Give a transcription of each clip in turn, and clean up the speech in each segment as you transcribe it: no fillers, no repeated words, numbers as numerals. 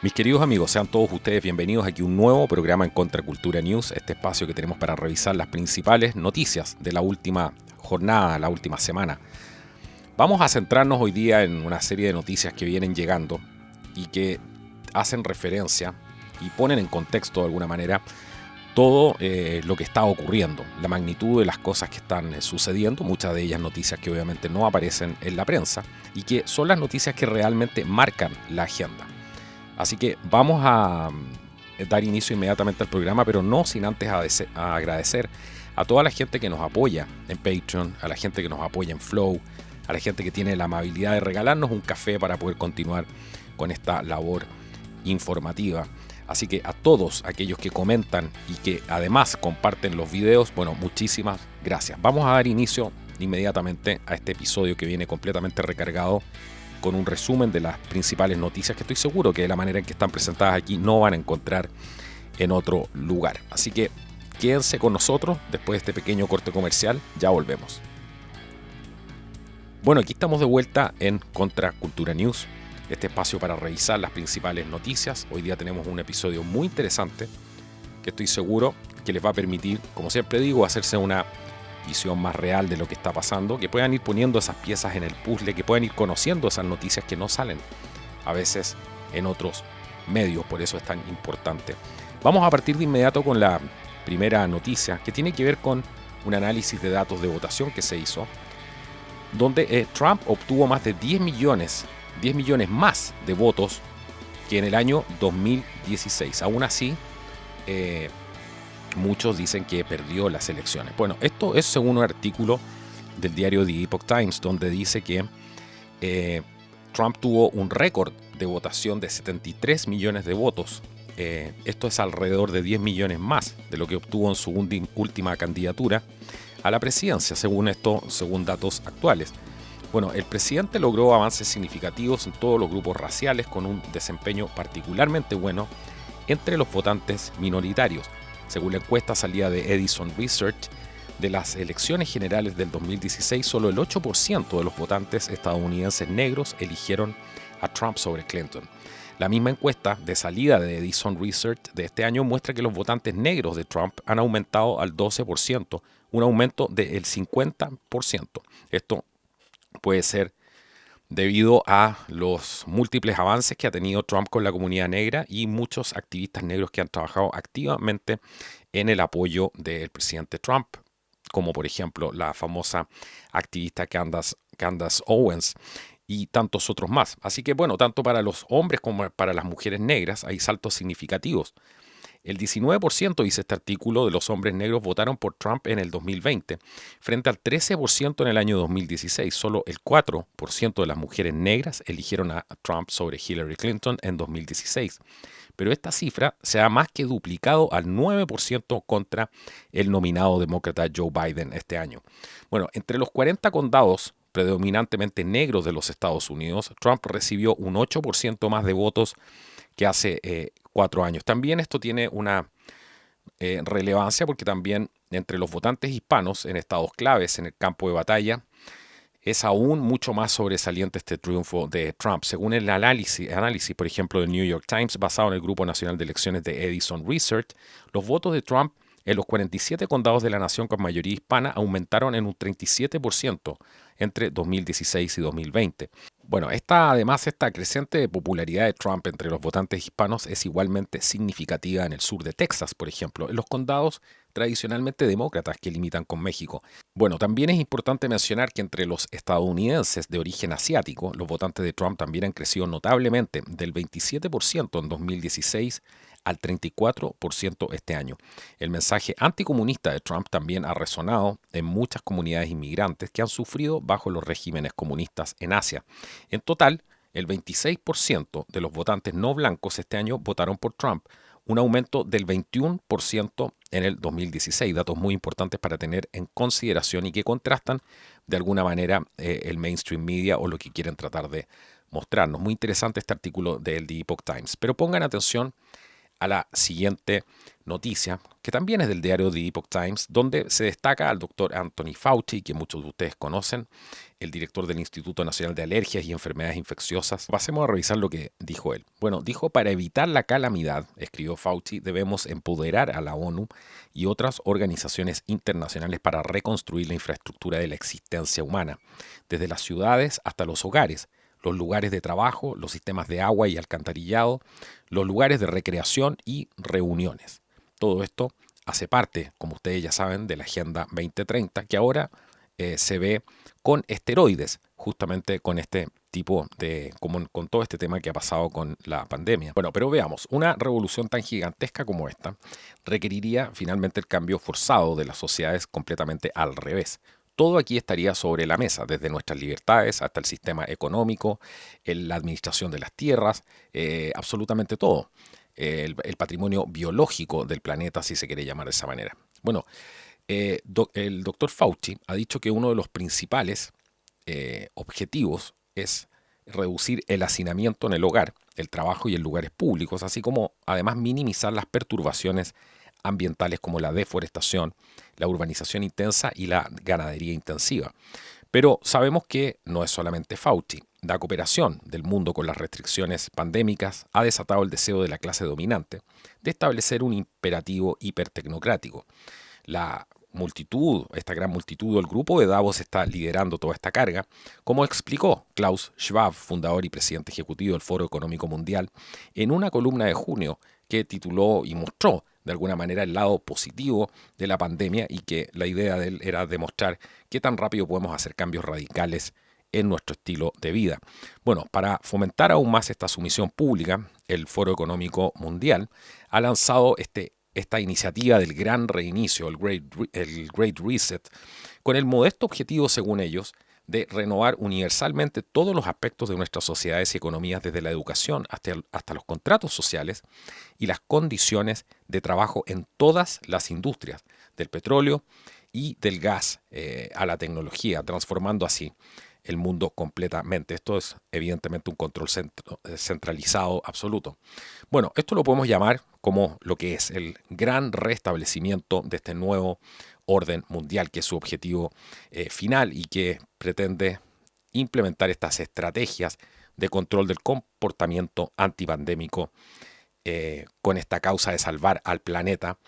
Mis queridos amigos, sean todos ustedes bienvenidos aquí a un nuevo programa en Contracultura News, este espacio que tenemos para revisar las principales noticias de la última jornada, la última semana. Vamos a centrarnos hoy día en una serie de noticias que vienen llegando y que hacen referencia y ponen en contexto de alguna manera todo lo que está ocurriendo, la magnitud de las cosas que están sucediendo, muchas de ellas noticias que obviamente no aparecen en la prensa y que son las noticias que realmente marcan la agenda. Así que vamos a dar inicio inmediatamente al programa, pero no sin antes agradecer a toda la gente que nos apoya en Patreon, a la gente que nos apoya en Flow, a la gente que tiene la amabilidad de regalarnos un café para poder continuar con esta labor informativa. Así que a todos aquellos que comentan y que además comparten los videos, bueno, muchísimas gracias. Vamos a dar inicio inmediatamente a este episodio que viene completamente recargado con un resumen de las principales noticias que estoy seguro que de la manera en que están presentadas aquí no van a encontrar en otro lugar. Así que quédense con nosotros después de este pequeño corte comercial, ya volvemos. Bueno, aquí estamos de vuelta en Contracultura News, este espacio para revisar las principales noticias. Hoy día tenemos un episodio muy interesante que estoy seguro que les va a permitir, como siempre digo, hacerse una visión más real de lo que está pasando, que puedan ir poniendo esas piezas en el puzzle, que puedan ir conociendo esas noticias que no salen a veces en otros medios, por eso es tan importante. Vamos a partir de inmediato con la primera noticia, que tiene que ver con un análisis de datos de votación que se hizo, donde Trump obtuvo más de 10 millones más de votos que en el año 2016. Aún así, muchos dicen que perdió las elecciones. Bueno, esto es según un artículo del diario The Epoch Times, donde dice que Trump tuvo un récord de votación de 73 millones de votos. Esto es alrededor de 10 millones más de lo que obtuvo en su última candidatura a la presidencia, según datos actuales. Bueno, el presidente logró avances significativos en todos los grupos raciales con un desempeño particularmente bueno entre los votantes minoritarios. Según la encuesta salida de Edison Research, de las elecciones generales del 2016, solo el 8% de los votantes estadounidenses negros eligieron a Trump sobre Clinton. La misma encuesta de salida de Edison Research de este año muestra que los votantes negros de Trump han aumentado al 12%, un aumento del 50%. Esto puede ser debido a los múltiples avances que ha tenido Trump con la comunidad negra y muchos activistas negros que han trabajado activamente en el apoyo del presidente Trump, como por ejemplo la famosa activista Candace Owens y tantos otros más. Así que bueno, tanto para los hombres como para las mujeres negras hay saltos significativos. El 19%, dice este artículo, de los hombres negros votaron por Trump en el 2020, frente al 13% en el año 2016. Solo el 4% de las mujeres negras eligieron a Trump sobre Hillary Clinton en 2016. Pero esta cifra se ha más que duplicado al 9% contra el nominado demócrata Joe Biden este año. Bueno, entre los 40 condados predominantemente negros de los Estados Unidos, Trump recibió un 8% más de votos que hace 4 años. También esto tiene una relevancia porque también entre los votantes hispanos en estados claves en el campo de batalla es aún mucho más sobresaliente este triunfo de Trump. Según el análisis, por ejemplo, del New York Times, basado en el Grupo Nacional de Elecciones de Edison Research, los votos de Trump en los 47 condados de la nación con mayoría hispana aumentaron en un 37% entre 2016 y 2020. Bueno, además esta creciente popularidad de Trump entre los votantes hispanos es igualmente significativa en el sur de Texas, por ejemplo, en los condados tradicionalmente demócratas que limitan con México. Bueno, también es importante mencionar que entre los estadounidenses de origen asiático, los votantes de Trump también han crecido notablemente, del 27% en 2016 al 34% este año. El mensaje anticomunista de Trump también ha resonado en muchas comunidades inmigrantes que han sufrido bajo los regímenes comunistas en Asia. En total, el 26% de los votantes no blancos este año votaron por Trump, un aumento del 21% en el 2016, datos muy importantes para tener en consideración y que contrastan de alguna manera el mainstream media o lo que quieren tratar de mostrarnos. Muy interesante este artículo del The Epoch Times. Pero pongan atención a la siguiente noticia, que también es del diario The Epoch Times, donde se destaca al doctor Anthony Fauci, que muchos de ustedes conocen, el director del Instituto Nacional de Alergias y Enfermedades Infecciosas. Pasemos a revisar lo que dijo él. Bueno, dijo: para evitar la calamidad, escribió Fauci, debemos empoderar a la ONU y otras organizaciones internacionales para reconstruir la infraestructura de la existencia humana, desde las ciudades hasta los hogares, los lugares de trabajo, los sistemas de agua y alcantarillado, los lugares de recreación y reuniones. Todo esto hace parte, como ustedes ya saben, de la Agenda 2030, que ahora se ve con esteroides, justamente con este tipo de, con todo este tema que ha pasado con la pandemia. Bueno, pero veamos, una revolución tan gigantesca como esta requeriría finalmente el cambio forzado de las sociedades completamente al revés. Todo aquí estaría sobre la mesa, desde nuestras libertades hasta el sistema económico, la administración de las tierras, absolutamente todo. El patrimonio biológico del planeta, si se quiere llamar de esa manera. Bueno, el doctor Fauci ha dicho que uno de los principales objetivos es reducir el hacinamiento en el hogar, el trabajo y en lugares públicos, así como además minimizar las perturbaciones ambientales como la deforestación, la urbanización intensa y la ganadería intensiva. Pero sabemos que no es solamente Fauci. La cooperación del mundo con las restricciones pandémicas ha desatado el deseo de la clase dominante de establecer un imperativo hipertecnocrático. La multitud, esta gran multitud, el grupo de Davos está liderando toda esta carga, como explicó Klaus Schwab, fundador y presidente ejecutivo del Foro Económico Mundial, en una columna de junio que tituló y mostró de alguna manera el lado positivo de la pandemia, y que la idea de él era demostrar qué tan rápido podemos hacer cambios radicales en nuestro estilo de vida. Bueno, para fomentar aún más esta sumisión pública, el Foro Económico Mundial ha lanzado esta iniciativa del gran reinicio, el Great Reset, con el modesto objetivo, según ellos, de renovar universalmente todos los aspectos de nuestras sociedades y economías, desde la educación hasta los contratos sociales y las condiciones de trabajo en todas las industrias, del petróleo y del gas a la tecnología, transformando así el mundo completamente. Esto es evidentemente un control centralizado absoluto. Bueno, esto lo podemos llamar como lo que es el gran restablecimiento de este nuevo orden mundial, que es su objetivo final y que pretende implementar estas estrategias de control del comportamiento antipandémico con esta causa de salvar al planeta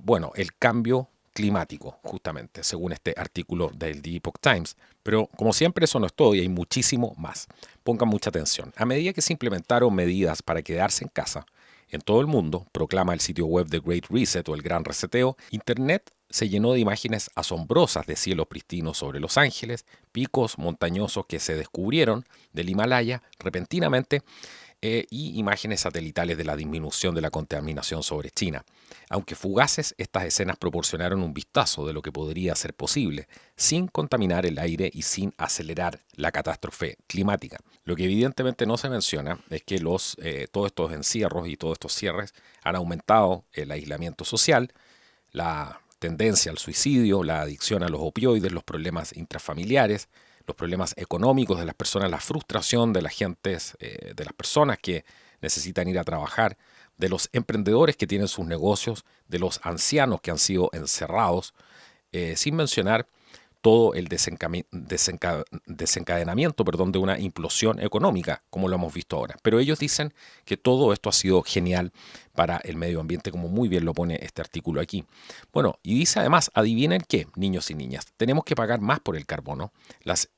bueno, el cambio climático, justamente, según este artículo del The Epoch Times. Pero, como siempre, eso no es todo y hay muchísimo más. Pongan mucha atención. A medida que se implementaron medidas para quedarse en casa en todo el mundo, proclama el sitio web de Great Reset o el Gran Reseteo, Internet se llenó de imágenes asombrosas de cielos pristinos sobre Los Ángeles, picos montañosos que se descubrieron del Himalaya repentinamente, y imágenes satelitales de la disminución de la contaminación sobre China. Aunque fugaces, estas escenas proporcionaron un vistazo de lo que podría ser posible, sin contaminar el aire y sin acelerar la catástrofe climática. Lo que evidentemente no se menciona es que todos estos encierros y todos estos cierres han aumentado el aislamiento social, la tendencia al suicidio, la adicción a los opioides, los problemas intrafamiliares, los problemas económicos de las personas, la frustración de las gentes, de las personas que necesitan ir a trabajar, de los emprendedores que tienen sus negocios, de los ancianos que han sido encerrados, sin mencionar todo el desencadenamiento de una implosión económica, como lo hemos visto ahora. Pero ellos dicen que todo esto ha sido genial para el medio ambiente, como muy bien lo pone este artículo aquí. Bueno, y dice además, adivinen qué, niños y niñas, tenemos que pagar más por el carbono.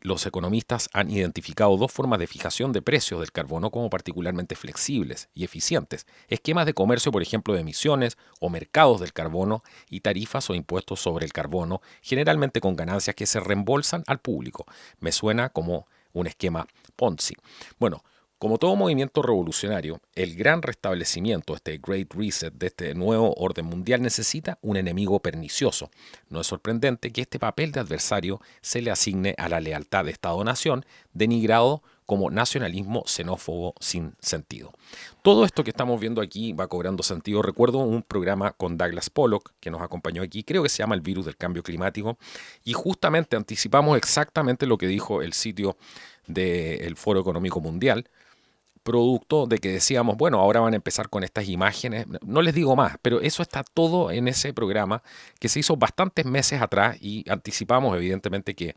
Los economistas han identificado dos formas de fijación de precios del carbono como particularmente flexibles y eficientes: esquemas de comercio, por ejemplo, de emisiones, o mercados del carbono, y tarifas o impuestos sobre el carbono, generalmente con ganancias que se reembolsan al público. Me suena como un esquema Ponzi. Bueno, como todo movimiento revolucionario, el gran restablecimiento, este Great Reset de este nuevo orden mundial, necesita un enemigo pernicioso. No es sorprendente que este papel de adversario se le asigne a la lealtad de Estado-nación, denigrado como nacionalismo xenófobo sin sentido. Todo esto que estamos viendo aquí va cobrando sentido. Recuerdo un programa con Douglas Pollock que nos acompañó aquí, creo que se llama El virus del cambio climático, y justamente anticipamos exactamente lo que dijo el sitio del Foro Económico Mundial, producto de que decíamos, bueno, ahora van a empezar con estas imágenes. No les digo más, pero eso está todo en ese programa que se hizo bastantes meses atrás y anticipamos evidentemente que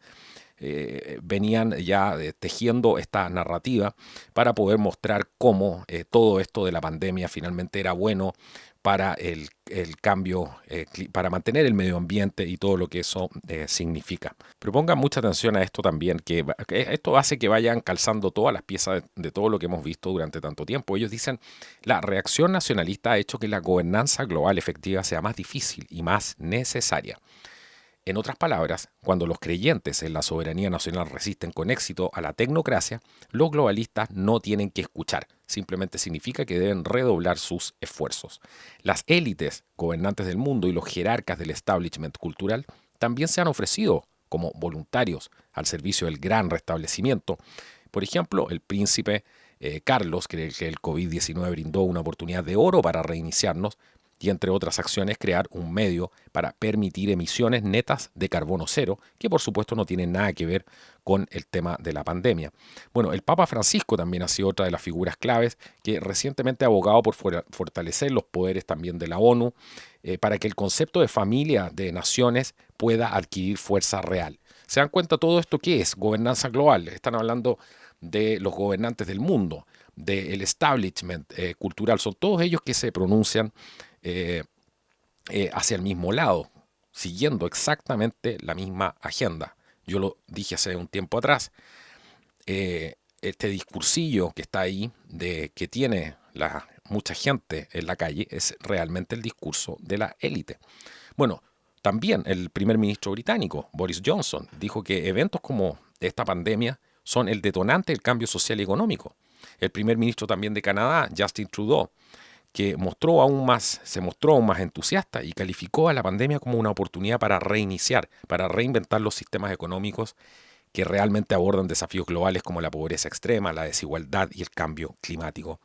venían ya tejiendo esta narrativa para poder mostrar cómo todo esto de la pandemia finalmente era bueno para el cambio, para mantener el medio ambiente y todo lo que eso significa. Pero pongan mucha atención a esto también, que esto hace que vayan calzando todas las piezas de todo lo que hemos visto durante tanto tiempo. Ellos dicen, la reacción nacionalista ha hecho que la gobernanza global efectiva sea más difícil y más necesaria. En otras palabras, cuando los creyentes en la soberanía nacional resisten con éxito a la tecnocracia, los globalistas no tienen que escuchar, simplemente significa que deben redoblar sus esfuerzos. Las élites gobernantes del mundo y los jerarcas del establishment cultural también se han ofrecido como voluntarios al servicio del gran restablecimiento. Por ejemplo, el príncipe Carlos cree que el COVID-19 brindó una oportunidad de oro para reiniciarnos, y entre otras acciones crear un medio para permitir emisiones netas de carbono cero, que por supuesto no tienen nada que ver con el tema de la pandemia. Bueno, el Papa Francisco también ha sido otra de las figuras claves que recientemente ha abogado por fortalecer los poderes también de la ONU para que el concepto de familia de naciones pueda adquirir fuerza real. ¿Se dan cuenta todo esto qué es? Gobernanza global. Están hablando de los gobernantes del mundo, del establishment cultural. Son todos ellos que se pronuncian eh, hacia el mismo lado, siguiendo exactamente la misma agenda. Yo lo dije hace un tiempo atrás, este discursillo que está ahí, de que tiene mucha gente en la calle, es realmente el discurso de la élite. Bueno, también el primer ministro británico, Boris Johnson, dijo que eventos como esta pandemia son el detonante del cambio social y económico. El primer ministro también de Canadá, Justin Trudeau, que se mostró aún más entusiasta y calificó a la pandemia como una oportunidad para reiniciar, para reinventar los sistemas económicos que realmente abordan desafíos globales como la pobreza extrema, la desigualdad y el cambio climático.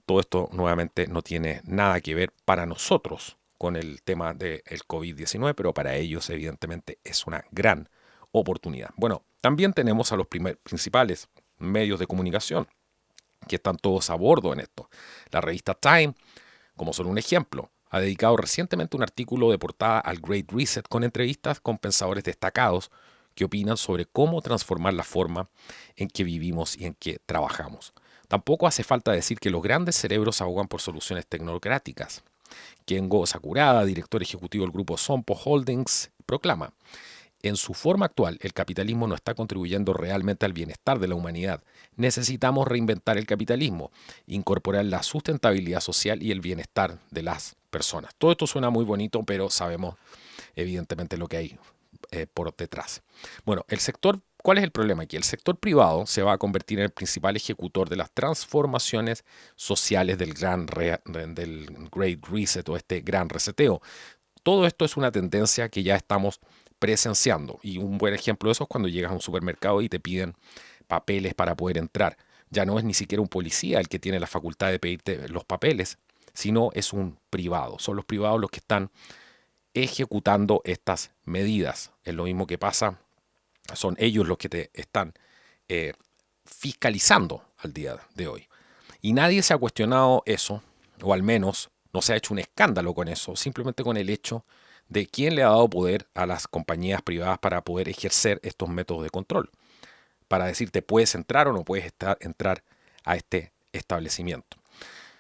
Todo esto nuevamente no tiene nada que ver para nosotros con el tema del COVID-19, pero para ellos evidentemente es una gran oportunidad. Bueno, también tenemos a los principales medios de comunicación que están todos a bordo en esto. La revista Time, como solo un ejemplo, ha dedicado recientemente un artículo de portada al Great Reset con entrevistas con pensadores destacados que opinan sobre cómo transformar la forma en que vivimos y en que trabajamos. Tampoco hace falta decir que los grandes cerebros abogan por soluciones tecnocráticas. Kengo Sakurada, director ejecutivo del grupo Sompo Holdings, proclama: en su forma actual, el capitalismo no está contribuyendo realmente al bienestar de la humanidad. Necesitamos reinventar el capitalismo, incorporar la sustentabilidad social y el bienestar de las personas. Todo esto suena muy bonito, pero sabemos evidentemente lo que hay por detrás. Bueno, ¿cuál es el problema aquí? El sector privado se va a convertir en el principal ejecutor de las transformaciones sociales del Great Reset o este gran reseteo. Todo esto es una tendencia que ya estamos presenciando. Y un buen ejemplo de eso es cuando llegas a un supermercado y te piden papeles para poder entrar. Ya no es ni siquiera un policía el que tiene la facultad de pedirte los papeles, sino es un privado. Son los privados los que están ejecutando estas medidas. Es lo mismo que pasa, son ellos los que te están eh, fiscalizando al día de hoy. Y nadie se ha cuestionado eso, o al menos no se ha hecho un escándalo con eso, simplemente con el hecho de quién le ha dado poder a las compañías privadas para poder ejercer estos métodos de control, para decirte puedes entrar o no puedes entrar a este establecimiento.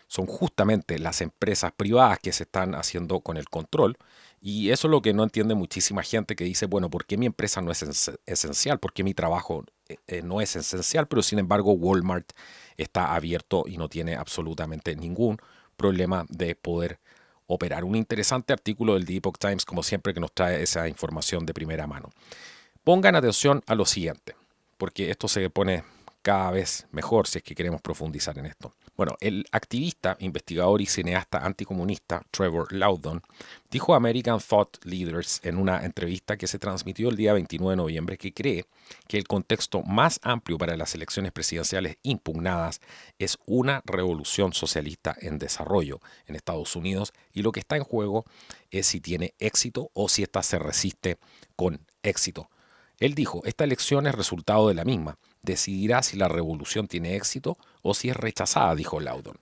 Son justamente las empresas privadas que se están haciendo con el control, y eso es lo que no entiende muchísima gente que dice, bueno, ¿por qué mi empresa no es esencial? ¿Por qué mi trabajo no es esencial? Pero sin embargo Walmart está abierto y no tiene absolutamente ningún problema de poder operar. Un interesante artículo del The Epoch Times, como siempre, que nos trae esa información de primera mano. Pongan atención a lo siguiente, porque esto se pone cada vez mejor si es que queremos profundizar en esto. Bueno, el activista, investigador y cineasta anticomunista Trevor Loudon dijo a American Thought Leaders en una entrevista que se transmitió el día 29 de noviembre que cree que el contexto más amplio para las elecciones presidenciales impugnadas es una revolución socialista en desarrollo en Estados Unidos, y lo que está en juego es si tiene éxito o si ésta se resiste con éxito. Él dijo, esta elección es resultado de la misma. decidirá si la revolución tiene éxito o si es rechazada, dijo Loudon.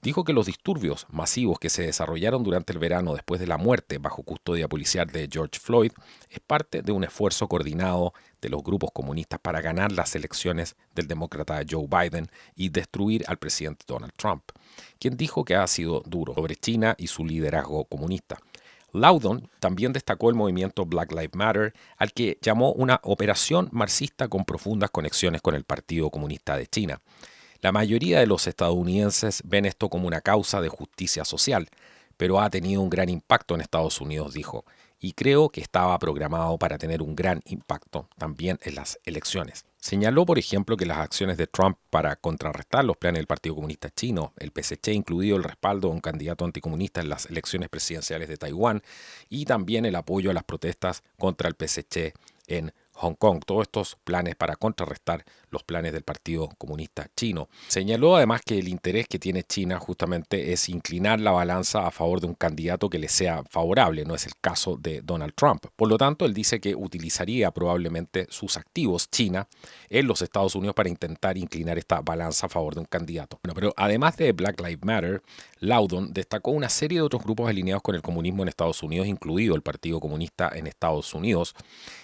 Dijo que los disturbios masivos que se desarrollaron durante el verano después de la muerte bajo custodia policial de George Floyd es parte de un esfuerzo coordinado de los grupos comunistas para ganar las elecciones del demócrata Joe Biden y destruir al presidente Donald Trump, quien dijo que ha sido duro sobre China y su liderazgo comunista. Loudon también destacó el movimiento Black Lives Matter, al que llamó una operación marxista con profundas conexiones con el Partido Comunista de China. La mayoría de los estadounidenses ven esto como una causa de justicia social, pero ha tenido un gran impacto en Estados Unidos, dijo, y creo que estaba programado para tener un gran impacto también en las elecciones. Señaló, por ejemplo, que las acciones de Trump para contrarrestar los planes del Partido Comunista Chino, el PSC, incluido el respaldo de un candidato anticomunista en las elecciones presidenciales de Taiwán y también el apoyo a las protestas contra el PSC en Hong Kong, todos estos planes para contrarrestar los planes del Partido Comunista Chino. Señaló además que el interés que tiene China justamente es inclinar la balanza a favor de un candidato que le sea favorable, no es el caso de Donald Trump. Por lo tanto, él dice que utilizaría probablemente sus activos China en los Estados Unidos para intentar inclinar esta balanza a favor de un candidato. Bueno, pero además de Black Lives Matter, Loudon destacó una serie de otros grupos alineados con el comunismo en Estados Unidos, incluido el Partido Comunista en Estados Unidos,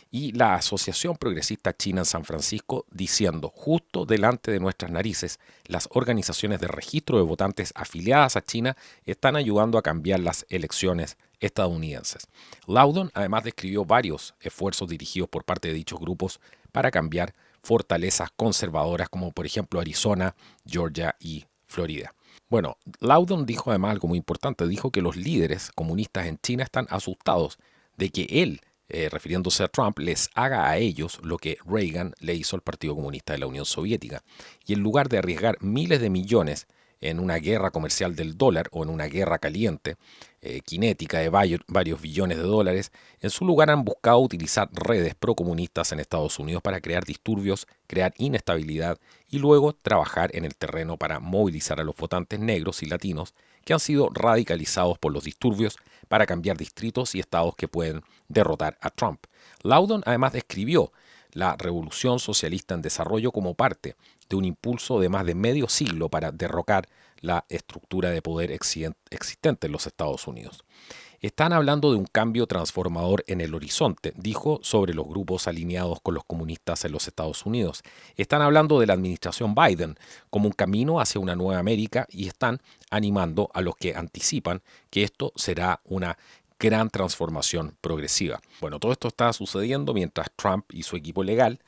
y la Asociación Progresista China en San Francisco, diciendo, justo delante de nuestras narices, las organizaciones de registro de votantes afiliadas a China están ayudando a cambiar las elecciones estadounidenses. Loudon además describió varios esfuerzos dirigidos por parte de dichos grupos para cambiar fortalezas conservadoras como por ejemplo Arizona, Georgia y Florida. Bueno, Loudon dijo además algo muy importante, dijo que los líderes comunistas en China están asustados de que él, refiriéndose a Trump, les haga a ellos lo que Reagan le hizo al Partido Comunista de la Unión Soviética. Y en lugar de arriesgar miles de millones en una guerra comercial del dólar o en una guerra caliente, cinética de varios billones de dólares, en su lugar han buscado utilizar redes procomunistas en Estados Unidos para crear disturbios, crear inestabilidad y luego trabajar en el terreno para movilizar a los votantes negros y latinos que han sido radicalizados por los disturbios para cambiar distritos y estados que pueden derrotar a Trump. Loudon además describió la revolución socialista en desarrollo como parte de un impulso de más de medio siglo para derrocar la estructura de poder existente en los Estados Unidos. Están hablando de un cambio transformador en el horizonte, dijo sobre los grupos alineados con los comunistas en los Estados Unidos. Están hablando de la administración Biden como un camino hacia una nueva América y están animando a los que anticipan que esto será una gran transformación progresiva. Bueno, todo esto está sucediendo mientras Trump y su equipo legal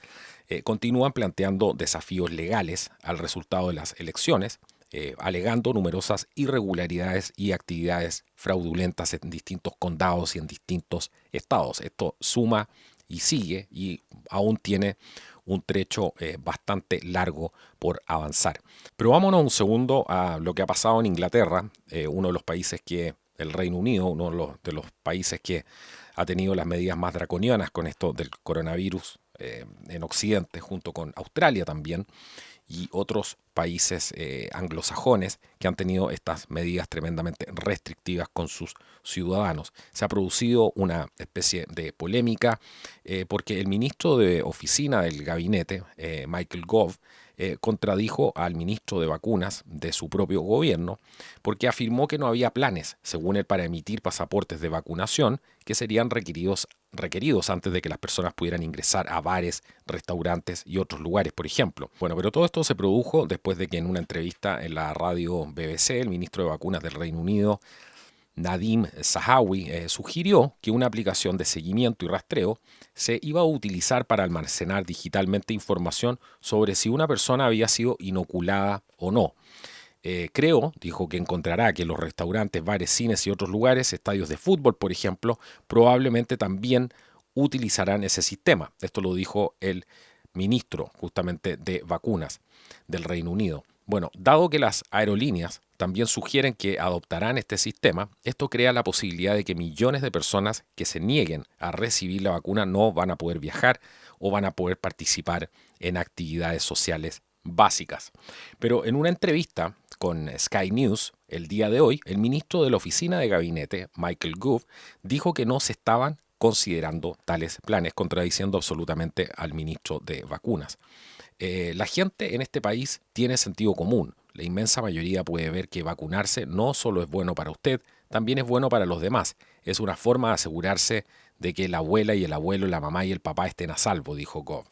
continúan planteando desafíos legales al resultado de las elecciones, alegando numerosas irregularidades y actividades fraudulentas en distintos condados y en distintos estados. Esto suma y sigue y aún tiene un trecho bastante largo por avanzar. Pero vámonos un segundo a lo que ha pasado en Inglaterra, uno de los países que el Reino Unido, uno de los países que ha tenido las medidas más draconianas con esto del coronavirus en Occidente, junto con Australia también, y otros países anglosajones que han tenido estas medidas tremendamente restrictivas con sus ciudadanos. Se ha producido una especie de polémica porque el ministro de oficina del gabinete, Michael Gove, contradijo al ministro de vacunas de su propio gobierno porque afirmó que no había planes, según él, para emitir pasaportes de vacunación que serían requeridos antes de que las personas pudieran ingresar a bares, restaurantes y otros lugares, por ejemplo. Bueno, pero todo esto se produjo después de que en una entrevista en la radio BBC, el ministro de vacunas del Reino Unido, Nadhim Zahawi, sugirió que una aplicación de seguimiento y rastreo se iba a utilizar para almacenar digitalmente información sobre si una persona había sido inoculada o no. Creo, dijo, que encontrará que los restaurantes, bares, cines y otros lugares, estadios de fútbol, por ejemplo, probablemente también utilizarán ese sistema. Esto lo dijo el ministro justamente de vacunas del Reino Unido. Bueno, dado que las aerolíneas también sugieren que adoptarán este sistema, esto crea la posibilidad de que millones de personas que se nieguen a recibir la vacuna no van a poder viajar o van a poder participar en actividades sociales básicas. Pero en una entrevista con Sky News el día de hoy, el ministro de la oficina de gabinete, Michael Gove, dijo que no se estaban considerando tales planes, contradiciendo absolutamente al ministro de vacunas. La gente en este país tiene sentido común. La inmensa mayoría puede ver que vacunarse no solo es bueno para usted, también es bueno para los demás. Es una forma de asegurarse de que la abuela y el abuelo, la mamá y el papá estén a salvo, dijo Gov.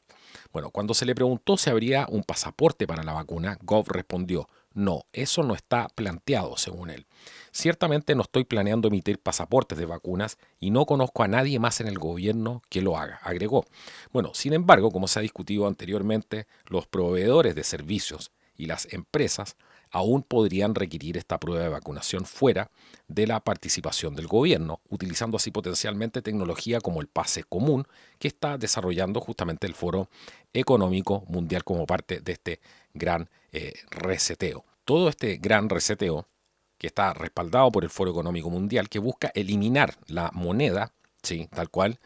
Bueno, cuando se le preguntó si habría un pasaporte para la vacuna, Gov respondió, no, eso no está planteado, según él. Ciertamente no estoy planeando emitir pasaportes de vacunas y no conozco a nadie más en el gobierno que lo haga, agregó. Bueno, sin embargo, como se ha discutido anteriormente, los proveedores de servicios y las empresas aún podrían requerir esta prueba de vacunación fuera de la participación del gobierno, utilizando así potencialmente tecnología como el pase común que está desarrollando justamente el Foro Económico Mundial como parte de este gran reseteo. Todo este gran reseteo que está respaldado por el Foro Económico Mundial, que busca eliminar la moneda, sí, tal cual,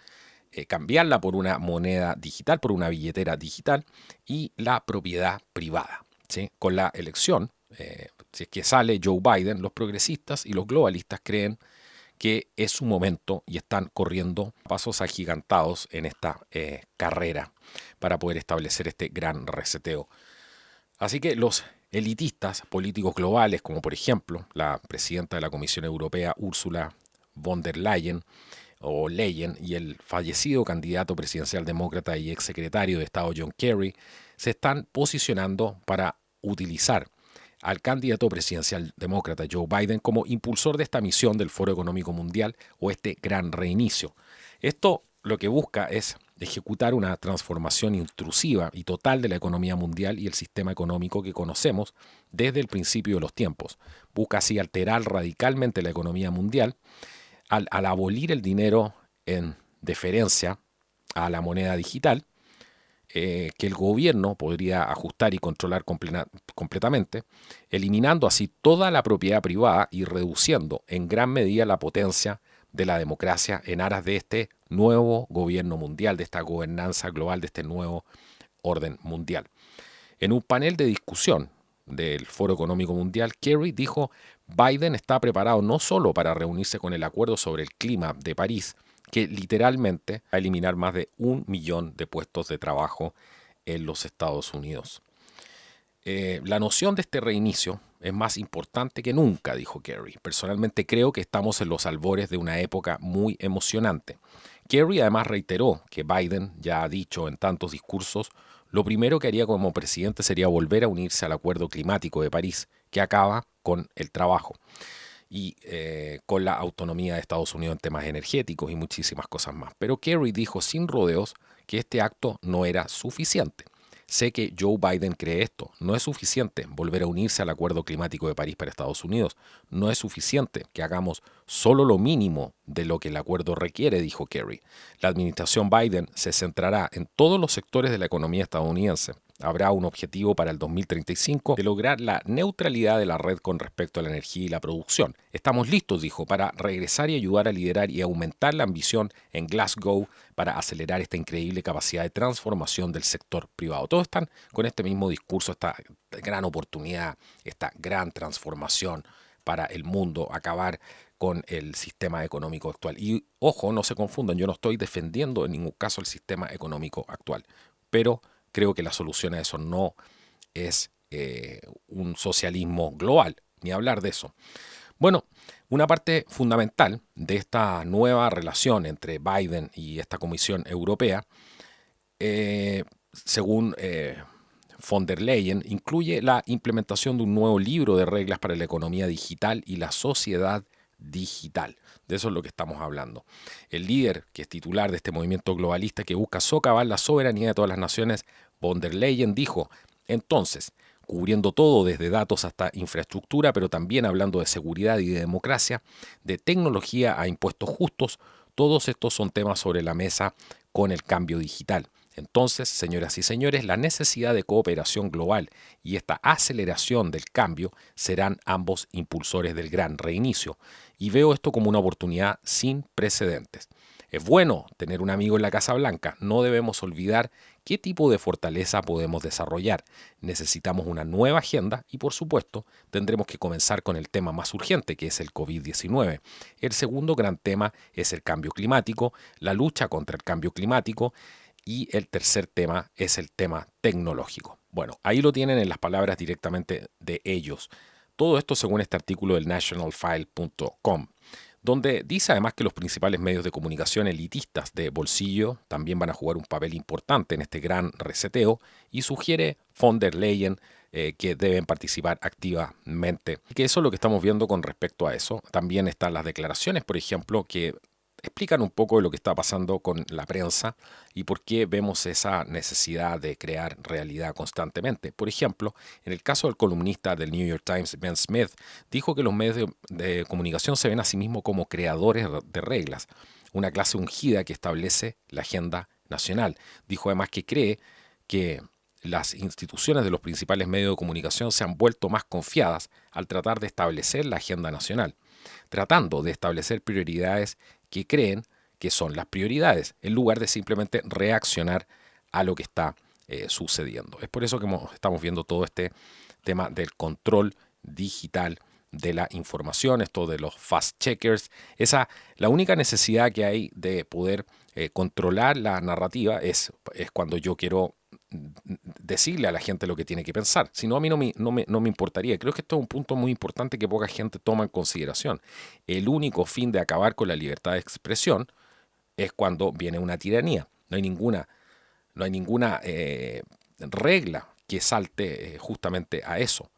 cambiarla por una moneda digital, por una billetera digital y la propiedad privada. ¿Sí? Con la elección, si es que sale Joe Biden, los progresistas y los globalistas creen que es su momento y están corriendo pasos agigantados en esta carrera para poder establecer este gran reseteo. Así que los elitistas políticos globales, como por ejemplo la presidenta de la Comisión Europea, Ursula von der Leyen, o Leyen, y el fallecido candidato presidencial demócrata y exsecretario de Estado John Kerry, se están posicionando para utilizar al candidato presidencial demócrata Joe Biden como impulsor de esta misión del Foro Económico Mundial o este gran reinicio. Esto lo que busca es ejecutar una transformación intrusiva y total de la economía mundial y el sistema económico que conocemos desde el principio de los tiempos. Busca así alterar radicalmente la economía mundial al abolir el dinero en deferencia a la moneda digital, que el gobierno podría ajustar y controlar completamente, eliminando así toda la propiedad privada y reduciendo en gran medida la potencia de la democracia en aras de este nuevo gobierno mundial, de esta gobernanza global, de este nuevo orden mundial. En un panel de discusión del Foro Económico Mundial, Kerry dijo, Biden está preparado no solo para reunirse con el Acuerdo sobre el Clima de París, que literalmente va a eliminar más de 1 millón de puestos de trabajo en los Estados Unidos. La noción de este reinicio es más importante que nunca, dijo Kerry. Personalmente creo que estamos en los albores de una época muy emocionante. Kerry además reiteró que Biden ya ha dicho en tantos discursos, lo primero que haría como presidente sería volver a unirse al Acuerdo Climático de París, que acaba con el trabajo y con la autonomía de Estados Unidos en temas energéticos y muchísimas cosas más. Pero Kerry dijo sin rodeos que este acto no era suficiente. Sé que Joe Biden cree esto. No es suficiente volver a unirse al Acuerdo Climático de París para Estados Unidos. No es suficiente que hagamos solo lo mínimo de lo que el acuerdo requiere, dijo Kerry. La administración Biden se centrará en todos los sectores de la economía estadounidense. Habrá un objetivo para el 2035 de lograr la neutralidad de la red con respecto a la energía y la producción. Estamos listos, dijo, para regresar y ayudar a liderar y aumentar la ambición en Glasgow para acelerar esta increíble capacidad de transformación del sector privado. Todos están con este mismo discurso, esta gran oportunidad, esta gran transformación para el mundo, acabar con el sistema económico actual. Y ojo, no se confundan, yo no estoy defendiendo en ningún caso el sistema económico actual, pero creo que la solución a eso no es un socialismo global, ni hablar de eso. Bueno, una parte fundamental de esta nueva relación entre Biden y esta Comisión Europea, según von der Leyen, incluye la implementación de un nuevo libro de reglas para la economía digital y la sociedad digital. De eso es lo que estamos hablando. El líder, que es titular de este movimiento globalista que busca socavar la soberanía de todas las naciones, von der Leyen, dijo, entonces, cubriendo todo desde datos hasta infraestructura, pero también hablando de seguridad y de democracia, de tecnología a impuestos justos, todos estos son temas sobre la mesa con el cambio digital. Entonces, señoras y señores, la necesidad de cooperación global y esta aceleración del cambio serán ambos impulsores del gran reinicio. Y veo esto como una oportunidad sin precedentes. Es bueno tener un amigo en la Casa Blanca. No debemos olvidar qué tipo de fortaleza podemos desarrollar. Necesitamos una nueva agenda y, por supuesto, tendremos que comenzar con el tema más urgente, que es el COVID-19. El segundo gran tema es el cambio climático, la lucha contra el cambio climático, Y el tercer tema es el tema tecnológico. Bueno, ahí lo tienen en las palabras directamente de ellos. Todo esto según este artículo del nationalfile.com, donde dice además que los principales medios de comunicación elitistas de bolsillo también van a jugar un papel importante en este gran reseteo y sugiere von der Leyen que deben participar activamente. Y que eso es lo que estamos viendo con respecto a eso. También están las declaraciones, por ejemplo, que explican un poco de lo que está pasando con la prensa y por qué vemos esa necesidad de crear realidad constantemente. Por ejemplo, en el caso del columnista del New York Times, Ben Smith, dijo que los medios de comunicación se ven a sí mismos como creadores de reglas, una clase ungida que establece la agenda nacional. Dijo además que cree que las instituciones de los principales medios de comunicación se han vuelto más confiadas al tratar de establecer la agenda nacional, tratando de establecer prioridades que creen que son las prioridades, en lugar de simplemente reaccionar a lo que está sucediendo. Es por eso que estamos viendo todo este tema del control digital de la información, esto de los fast checkers. La única necesidad que hay de poder controlar la narrativa es cuando yo quiero decirle a la gente lo que tiene que pensar. Si no, a mí no me importaría. Creo que esto es un punto muy importante que poca gente toma en consideración. El único fin de acabar con la libertad de expresión es cuando viene una tiranía. No hay ninguna regla que salte justamente a eso.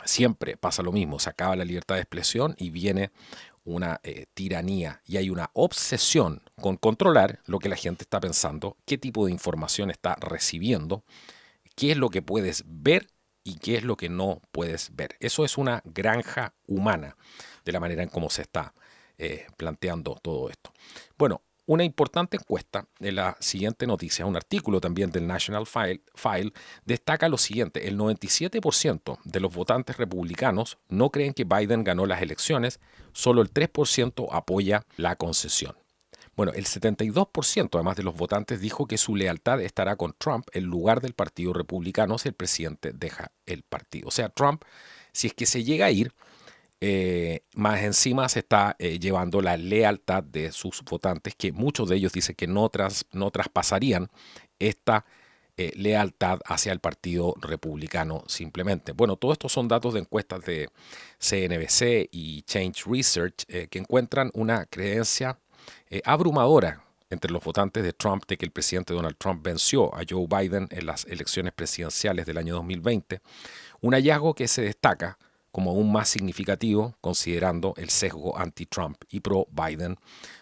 Siempre pasa lo mismo, se acaba la libertad de expresión y viene una tiranía y hay una obsesión con controlar lo que la gente está pensando, qué tipo de información está recibiendo, qué es lo que puedes ver y qué es lo que no puedes ver. Eso es una granja humana de la manera en cómo se está planteando todo esto. Bueno, una importante encuesta de la siguiente noticia, un artículo también del National File, destaca lo siguiente: el 97% de los votantes republicanos no creen que Biden ganó las elecciones, solo el 3% apoya la concesión. Bueno, el 72% además de los votantes dijo que su lealtad estará con Trump en lugar del Partido Republicano si el presidente deja el partido. O sea, Trump, si es que se llega a ir, más encima se está llevando la lealtad de sus votantes, que muchos de ellos dicen que no traspasarían esta lealtad hacia el Partido Republicano simplemente. Bueno, todo esto son datos de encuestas de CNBC y Change Research que encuentran una creencia abrumadora entre los votantes de Trump de que el presidente Donald Trump venció a Joe Biden en las elecciones presidenciales del año 2020, un hallazgo que se destaca como aún más significativo considerando el sesgo anti-Trump y pro-Biden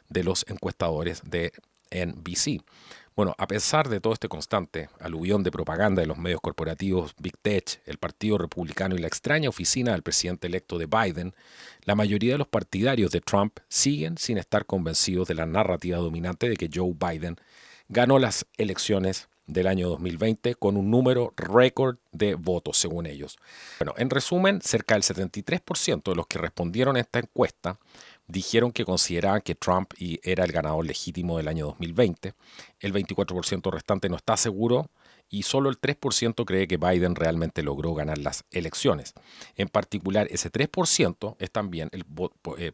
de los encuestadores de NBC. Bueno, a pesar de todo este constante aluvión de propaganda de los medios corporativos, Big Tech, el Partido Republicano y la extraña oficina del presidente electo de Biden, la mayoría de los partidarios de Trump siguen sin estar convencidos de la narrativa dominante de que Joe Biden ganó las elecciones del año 2020 con un número récord de votos, según ellos. Bueno, en resumen, cerca del 73% de los que respondieron a esta encuesta dijeron que consideraban que Trump era el ganador legítimo del año 2020. El 24% restante no está seguro y solo el 3% cree que Biden realmente logró ganar las elecciones. En particular, ese 3% es también el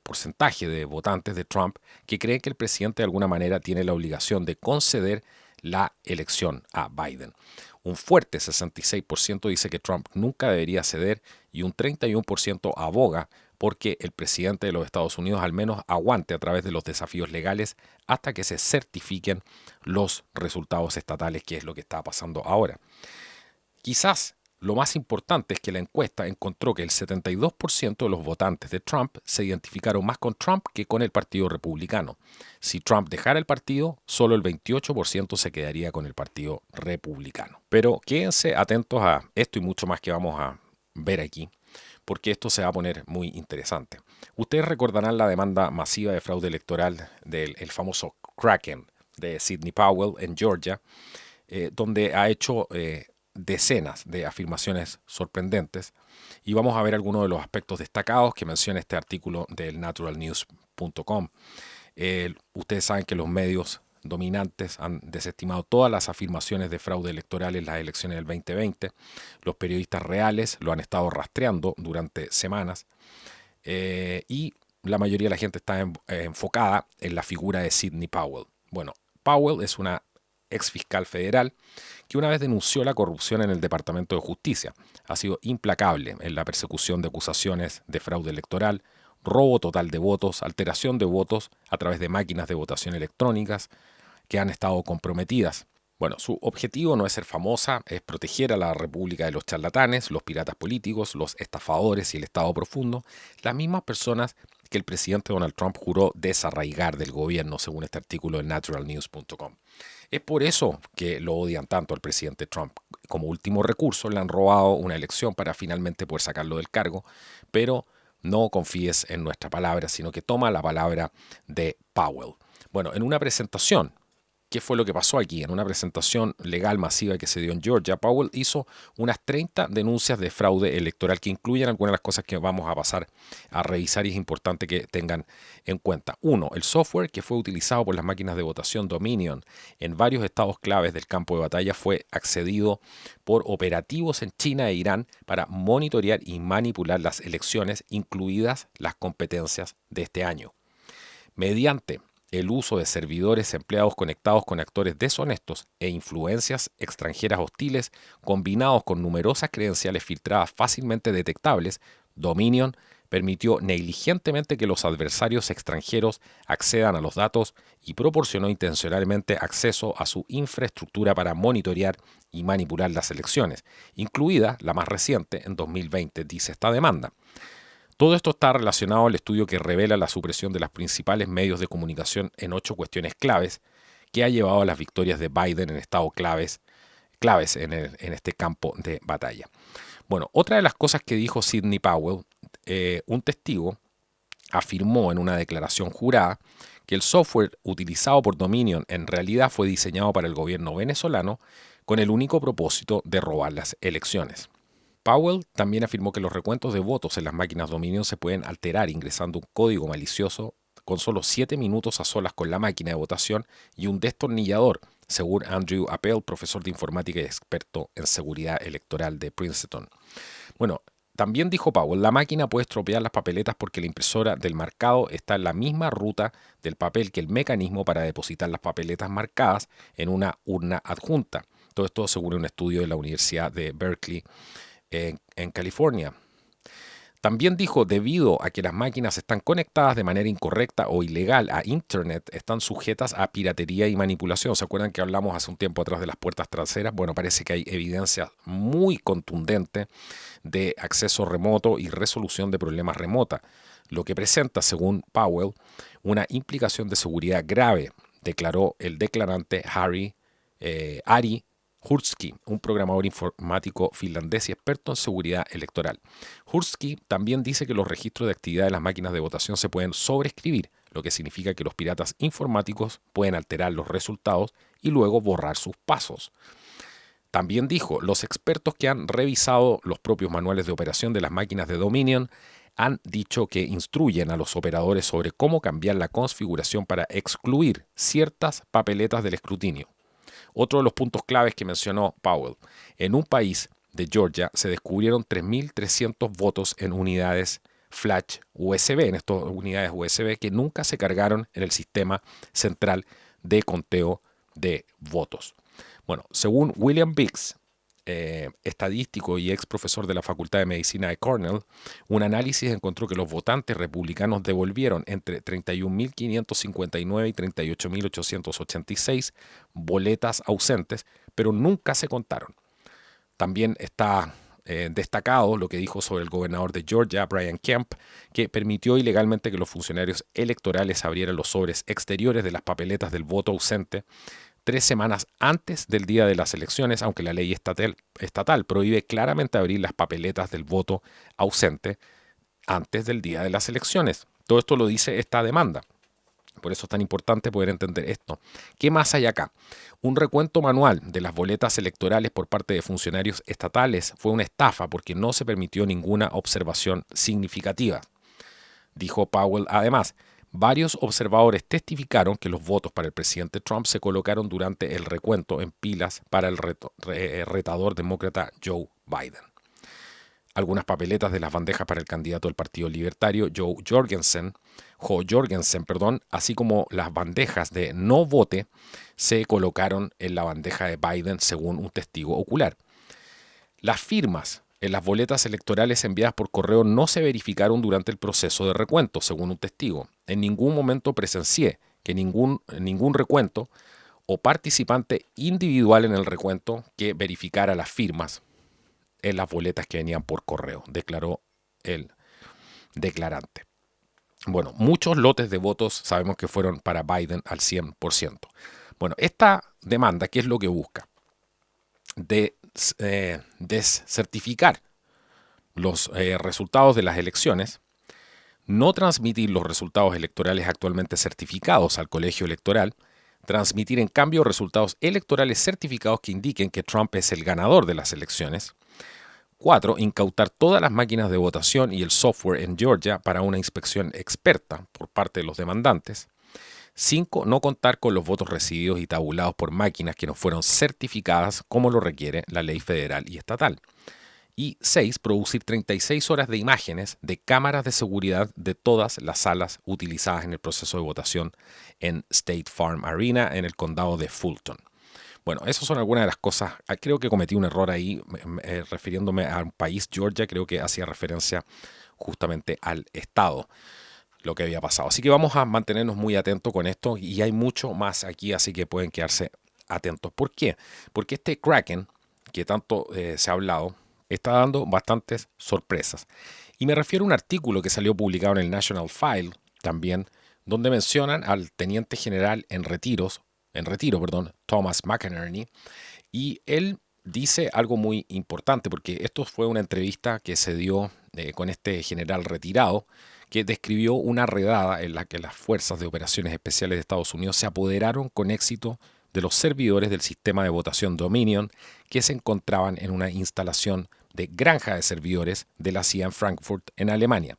porcentaje de votantes de Trump que creen que el presidente de alguna manera tiene la obligación de conceder la elección a Biden. Un fuerte 66% dice que Trump nunca debería ceder y un 31% aboga porque el presidente de los Estados Unidos al menos aguante a través de los desafíos legales hasta que se certifiquen los resultados estatales, que es lo que está pasando ahora. Quizás lo más importante es que la encuesta encontró que el 72% de los votantes de Trump se identificaron más con Trump que con el Partido Republicano. Si Trump dejara el partido, solo el 28% se quedaría con el Partido Republicano. Pero quédense atentos a esto y mucho más que vamos a ver aquí, porque esto se va a poner muy interesante. Ustedes recordarán la demanda masiva de fraude electoral del famoso Kraken de Sidney Powell en Georgia, donde ha hecho decenas de afirmaciones sorprendentes y vamos a ver algunos de los aspectos destacados que menciona este artículo del naturalnews.com. Ustedes saben que los medios dominantes han desestimado todas las afirmaciones de fraude electoral en las elecciones del 2020. Los periodistas reales lo han estado rastreando durante semanas y la mayoría de la gente está enfocada en la figura de Sidney Powell. Bueno, Powell es una ex fiscal federal, que una vez denunció la corrupción en el Departamento de Justicia. Ha sido implacable en la persecución de acusaciones de fraude electoral, robo total de votos, alteración de votos a través de máquinas de votación electrónicas que han estado comprometidas. Bueno, su objetivo no es ser famosa, es proteger a la República de los charlatanes, los piratas políticos, los estafadores y el Estado profundo, las mismas personas que el presidente Donald Trump juró desarraigar del gobierno, según este artículo en naturalnews.com. Es por eso que lo odian tanto al presidente Trump. Como último recurso, le han robado una elección para finalmente poder sacarlo del cargo, pero no confíes en nuestra palabra, sino que toma la palabra de Powell. Bueno, en una presentación, ¿qué fue lo que pasó aquí? En una presentación legal masiva que se dio en Georgia, Powell hizo unas 30 denuncias de fraude electoral que incluyen algunas de las cosas que vamos a pasar a revisar y es importante que tengan en cuenta. Uno, el software que fue utilizado por las máquinas de votación Dominion en varios estados claves del campo de batalla fue accedido por operativos en China e Irán para monitorear y manipular las elecciones, incluidas las competencias de este año. Mediante el uso de servidores empleados conectados con actores deshonestos e influencias extranjeras hostiles, combinados con numerosas credenciales filtradas fácilmente detectables, Dominion permitió negligentemente que los adversarios extranjeros accedan a los datos y proporcionó intencionalmente acceso a su infraestructura para monitorear y manipular las elecciones, incluida la más reciente en 2020, dice esta demanda. Todo esto está relacionado al estudio que revela la supresión de los principales medios de comunicación en 8 cuestiones claves que ha llevado a las victorias de Biden en estados claves en este campo de batalla. Bueno, otra de las cosas que dijo Sidney Powell, un testigo, afirmó en una declaración jurada que el software utilizado por Dominion en realidad fue diseñado para el gobierno venezolano con el único propósito de robar las elecciones. Powell también afirmó que los recuentos de votos en las máquinas Dominion se pueden alterar ingresando un código malicioso con solo 7 minutos a solas con la máquina de votación y un destornillador, según Andrew Appel, profesor de informática y experto en seguridad electoral de Princeton. Bueno, también dijo Powell, la máquina puede estropear las papeletas porque la impresora del marcado está en la misma ruta del papel que el mecanismo para depositar las papeletas marcadas en una urna adjunta. Todo esto según un estudio de la Universidad de Berkeley en California. También dijo, debido a que las máquinas están conectadas de manera incorrecta o ilegal a Internet, están sujetas a piratería y manipulación. ¿Se acuerdan que hablamos hace un tiempo atrás de las puertas traseras? Bueno, parece que hay evidencia muy contundente de acceso remoto y resolución de problemas remota, lo que presenta, según Powell, una implicación de seguridad grave, declaró el declarante Ari Hurski, un programador informático finlandés y experto en seguridad electoral. Hurski también dice que los registros de actividad de las máquinas de votación se pueden sobreescribir, lo que significa que los piratas informáticos pueden alterar los resultados y luego borrar sus pasos. También dijo, los expertos que han revisado los propios manuales de operación de las máquinas de Dominion han dicho que instruyen a los operadores sobre cómo cambiar la configuración para excluir ciertas papeletas del escrutinio. Otro de los puntos claves que mencionó Powell, en un país de Georgia se descubrieron 3.300 votos en unidades flash USB, en estas unidades USB que nunca se cargaron en el sistema central de conteo de votos. Bueno, según William Biggs, estadístico y ex profesor de la Facultad de Medicina de Cornell, un análisis encontró que los votantes republicanos devolvieron entre 31.559 y 38.886 boletas ausentes, pero nunca se contaron. También está destacado lo que dijo sobre el gobernador de Georgia, Brian Kemp, que permitió ilegalmente que los funcionarios electorales abrieran los sobres exteriores de las papeletas del voto ausente 3 semanas antes del día de las elecciones, aunque la ley estatal prohíbe claramente abrir las papeletas del voto ausente antes del día de las elecciones. Todo esto lo dice esta demanda. Por eso es tan importante poder entender esto. ¿Qué más hay acá? Un recuento manual de las boletas electorales por parte de funcionarios estatales fue una estafa porque no se permitió ninguna observación significativa. Dijo Powell además. Varios observadores testificaron que los votos para el presidente Trump se colocaron durante el recuento en pilas para el retador demócrata Joe Biden. algunas papeletas de las bandejas para el candidato del Partido Libertario, Jo Jorgensen, así como las bandejas de no vote, se colocaron en la bandeja de Biden según un testigo ocular. Las firmas en las boletas electorales enviadas por correo no se verificaron durante el proceso de recuento, según un testigo. En ningún momento presencié que ningún recuento o participante individual en el recuento que verificara las firmas en las boletas que venían por correo, declaró el declarante. Bueno, muchos lotes de votos sabemos que fueron para Biden al 100%. Bueno, esta demanda, ¿qué es lo que busca? Descertificar los resultados de las elecciones, no transmitir los resultados electorales actualmente certificados al colegio electoral, transmitir en cambio resultados electorales certificados que indiquen que Trump es el ganador de las elecciones. 4. Incautar todas las máquinas de votación y el software en Georgia para una inspección experta por parte de los demandantes. 5. No contar con los votos recibidos y tabulados por máquinas que no fueron certificadas como lo requiere la ley federal y estatal. Y 6. Producir 36 horas de imágenes de cámaras de seguridad de todas las salas utilizadas en el proceso de votación en State Farm Arena en el condado de Fulton. Bueno, esas son algunas de las cosas. Creo que cometí un error ahí refiriéndome a un país, Georgia, creo que hacía referencia justamente al estado, lo que había pasado. Así que vamos a mantenernos muy atentos con esto y hay mucho más aquí, así que pueden quedarse atentos. ¿Por qué? Porque este Kraken, que tanto se ha hablado, está dando bastantes sorpresas. Y me refiero a un artículo que salió publicado en el National File también, donde mencionan al teniente general en retiro, Thomas McInerney, y él dice algo muy importante, porque esto fue una entrevista que se dio con este general retirado, que describió una redada en la que las fuerzas de operaciones especiales de Estados Unidos se apoderaron con éxito de los servidores del sistema de votación Dominion que se encontraban en una instalación de granja de servidores de la CIA en Frankfurt, en Alemania.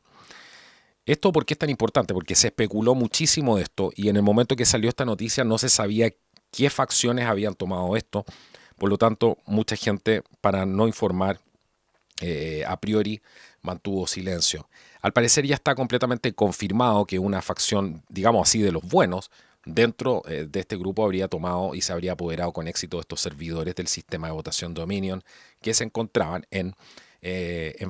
¿Esto por qué es tan importante? Porque se especuló muchísimo de esto y en el momento que salió esta noticia no se sabía qué facciones habían tomado esto. Por lo tanto, mucha gente, para no informar a priori, mantuvo silencio. Al parecer ya está completamente confirmado que una facción, digamos así, de los buenos, dentro de este grupo habría tomado y se habría apoderado con éxito de estos servidores del sistema de votación Dominion que se encontraban en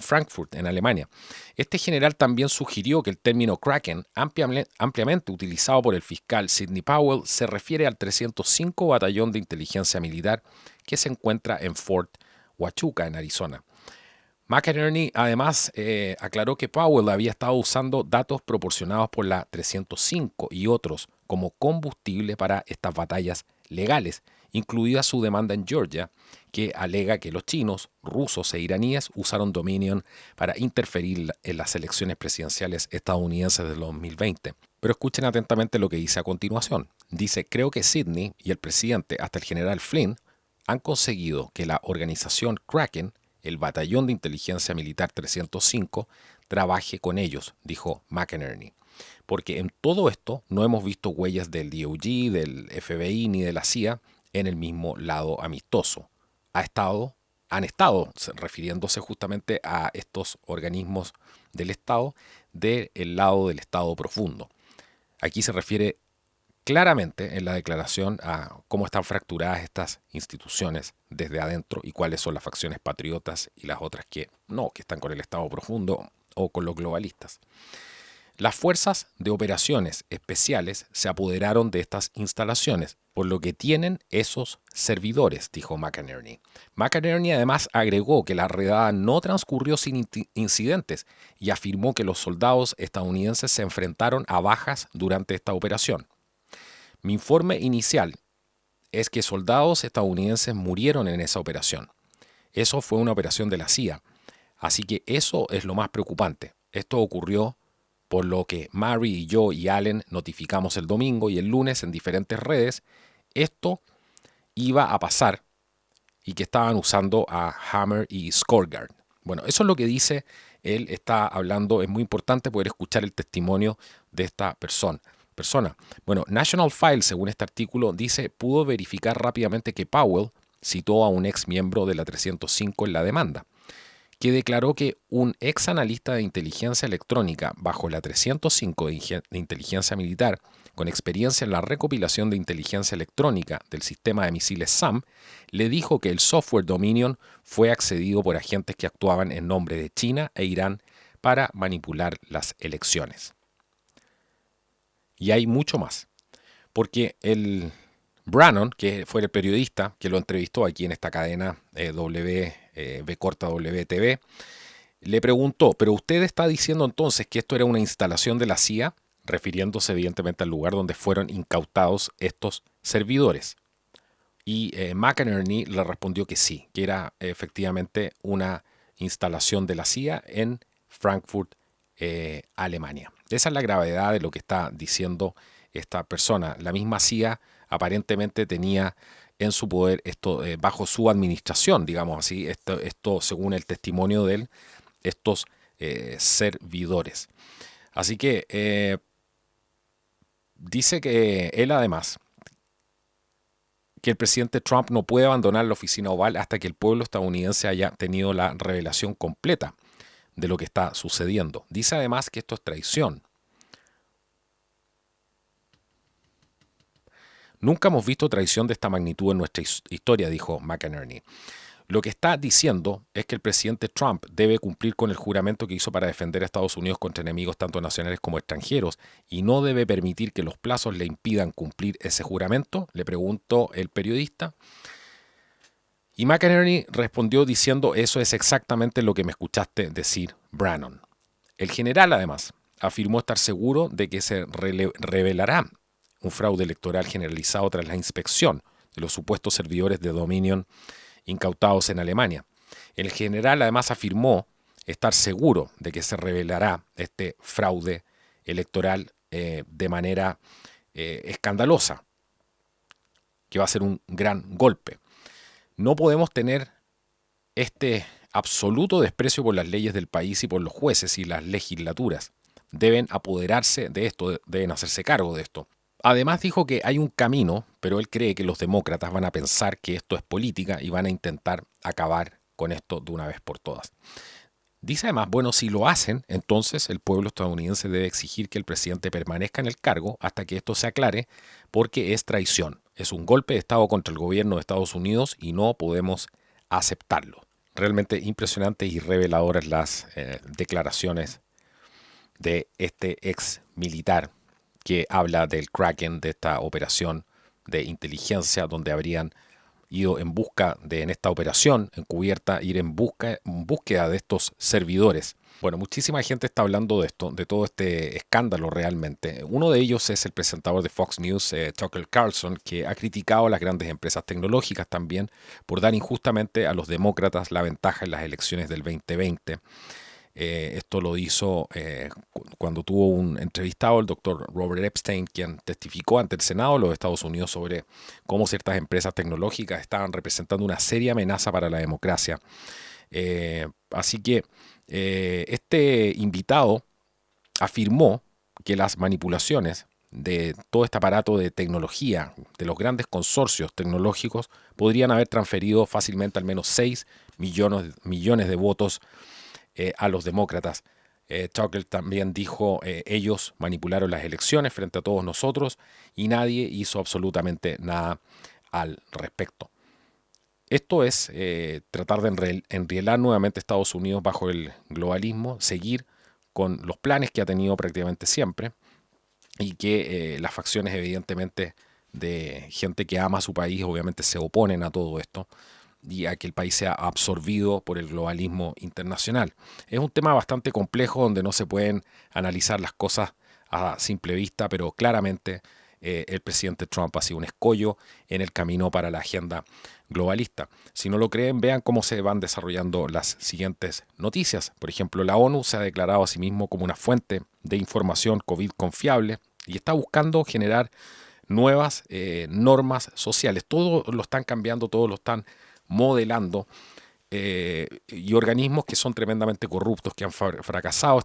Frankfurt, en Alemania. Este general también sugirió que el término Kraken, ampliamente utilizado por el fiscal Sidney Powell, se refiere al 305 Batallón de Inteligencia Militar que se encuentra en Fort Huachuca, en Arizona. McInerney además aclaró que Powell había estado usando datos proporcionados por la 305 y otros como combustible para estas batallas legales, incluida su demanda en Georgia, que alega que los chinos, rusos e iraníes usaron Dominion para interferir en las elecciones presidenciales estadounidenses del 2020. Pero escuchen atentamente lo que dice a continuación. Dice, creo que Sidney y el presidente, hasta el general Flynn, han conseguido que la organización Kraken, el Batallón de Inteligencia Militar 305, trabaje con ellos, dijo McInerney. Porque en todo esto no hemos visto huellas del DOJ, del FBI ni de la CIA en el mismo lado amistoso. Han estado refiriéndose justamente a estos organismos del Estado del lado del Estado profundo. Aquí se refiere claramente en la declaración a cómo están fracturadas estas instituciones desde adentro y cuáles son las facciones patriotas y las otras que no, que están con el Estado profundo o con los globalistas. Las fuerzas de operaciones especiales se apoderaron de estas instalaciones, por lo que tienen esos servidores, dijo McInerney. McInerney además agregó que la redada no transcurrió sin incidentes y afirmó que los soldados estadounidenses se enfrentaron a bajas durante esta operación. Mi informe inicial es que soldados estadounidenses murieron en esa operación. Eso fue una operación de la CIA, así que eso es lo más preocupante. Esto ocurrió por lo que Mary y yo y Allen notificamos el domingo y el lunes en diferentes redes, esto iba a pasar y que estaban usando a Hammer y Scoreguard. Bueno, eso es lo que dice, él está hablando, es muy importante poder escuchar el testimonio de esta persona. Bueno, National File, según este artículo, dice, pudo verificar rápidamente que Powell citó a un ex miembro de la 305 en la demanda, que declaró que un ex analista de inteligencia electrónica bajo la 305 de inteligencia militar, con experiencia en la recopilación de inteligencia electrónica del sistema de misiles SAM, le dijo que el software Dominion fue accedido por agentes que actuaban en nombre de China e Irán para manipular las elecciones. Y hay mucho más, porque el Brannon, que fue el periodista que lo entrevistó aquí en esta cadena WTV, le preguntó, ¿pero usted está diciendo entonces que esto era una instalación de la CIA? Refiriéndose evidentemente al lugar donde fueron incautados estos servidores. Y McInerney le respondió que sí, que era efectivamente una instalación de la CIA en Frankfurt, Alemania. Esa es la gravedad de lo que está diciendo esta persona. La misma CIA aparentemente tenía en su poder esto, bajo su administración, digamos así, esto según el testimonio de él, estos servidores. Así que dice que él además, que el presidente Trump no puede abandonar la oficina oval hasta que el pueblo estadounidense haya tenido la revelación completa de lo que está sucediendo. Dice además que esto es traición. Nunca hemos visto traición de esta magnitud en nuestra historia, dijo McInerney. Lo que está diciendo es que el presidente Trump debe cumplir con el juramento que hizo para defender a Estados Unidos contra enemigos tanto nacionales como extranjeros y no debe permitir que los plazos le impidan cumplir ese juramento, le preguntó el periodista. Y McInerney respondió diciendo, eso es exactamente lo que me escuchaste decir, Brannon. El general, además, afirmó estar seguro de que se revelará un fraude electoral generalizado tras la inspección de los supuestos servidores de Dominion incautados en Alemania. El general además afirmó estar seguro de que se revelará este fraude electoral de manera escandalosa, que va a ser un gran golpe. No podemos tener este absoluto desprecio por las leyes del país y por los jueces y las legislaturas. Deben apoderarse de esto, deben hacerse cargo de esto. Además dijo que hay un camino, pero él cree que los demócratas van a pensar que esto es política y van a intentar acabar con esto de una vez por todas. Dice además, bueno, si lo hacen, entonces el pueblo estadounidense debe exigir que el presidente permanezca en el cargo hasta que esto se aclare, porque es traición. Es un golpe de Estado contra el gobierno de Estados Unidos y no podemos aceptarlo. Realmente impresionantes y reveladoras las declaraciones de este ex militar que habla del Kraken, de esta operación de inteligencia donde habrían ido en busca de, en esta operación encubierta, ir en búsqueda de estos servidores. Bueno, muchísima gente está hablando de esto, de todo este escándalo realmente. Uno de ellos es el presentador de Fox News, Tucker Carlson, que ha criticado a las grandes empresas tecnológicas también por dar injustamente a los demócratas la ventaja en las elecciones del 2020. Esto lo hizo cuando tuvo un entrevistado, el doctor Robert Epstein, quien testificó ante el Senado de los Estados Unidos sobre cómo ciertas empresas tecnológicas estaban representando una seria amenaza para la democracia. Así que este invitado afirmó que las manipulaciones de todo este aparato de tecnología, de los grandes consorcios tecnológicos, podrían haber transferido fácilmente al menos 6 millones de votos a los demócratas. Tucker también dijo, ellos manipularon las elecciones frente a todos nosotros y nadie hizo absolutamente nada al respecto. Esto es tratar de enrielar nuevamente a Estados Unidos bajo el globalismo, seguir con los planes que ha tenido prácticamente siempre y que las facciones evidentemente de gente que ama a su país obviamente se oponen a todo esto y a que el país sea absorbido por el globalismo internacional. Es un tema bastante complejo donde no se pueden analizar las cosas a simple vista, pero claramente el presidente Trump ha sido un escollo en el camino para la agenda globalista. Si no lo creen, vean cómo se van desarrollando las siguientes noticias. Por ejemplo, la ONU se ha declarado a sí mismo como una fuente de información COVID confiable y está buscando generar nuevas normas sociales. Todo lo están cambiando, todo lo están modelando, y organismos que son tremendamente corruptos, que han fracasado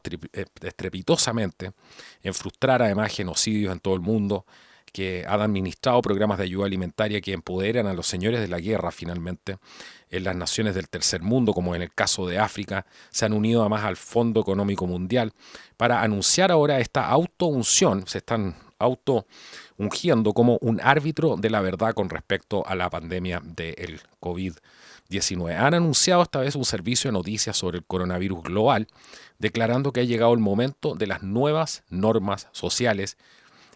estrepitosamente en frustrar además genocidios en todo el mundo, que han administrado programas de ayuda alimentaria que empoderan a los señores de la guerra finalmente en las naciones del tercer mundo, como en el caso de África, se han unido además al Fondo Económico Mundial para anunciar ahora esta autounción, se están auto-ungiendo como un árbitro de la verdad con respecto a la pandemia del COVID-19. Han anunciado esta vez un servicio de noticias sobre el coronavirus global, declarando que ha llegado el momento de las nuevas normas sociales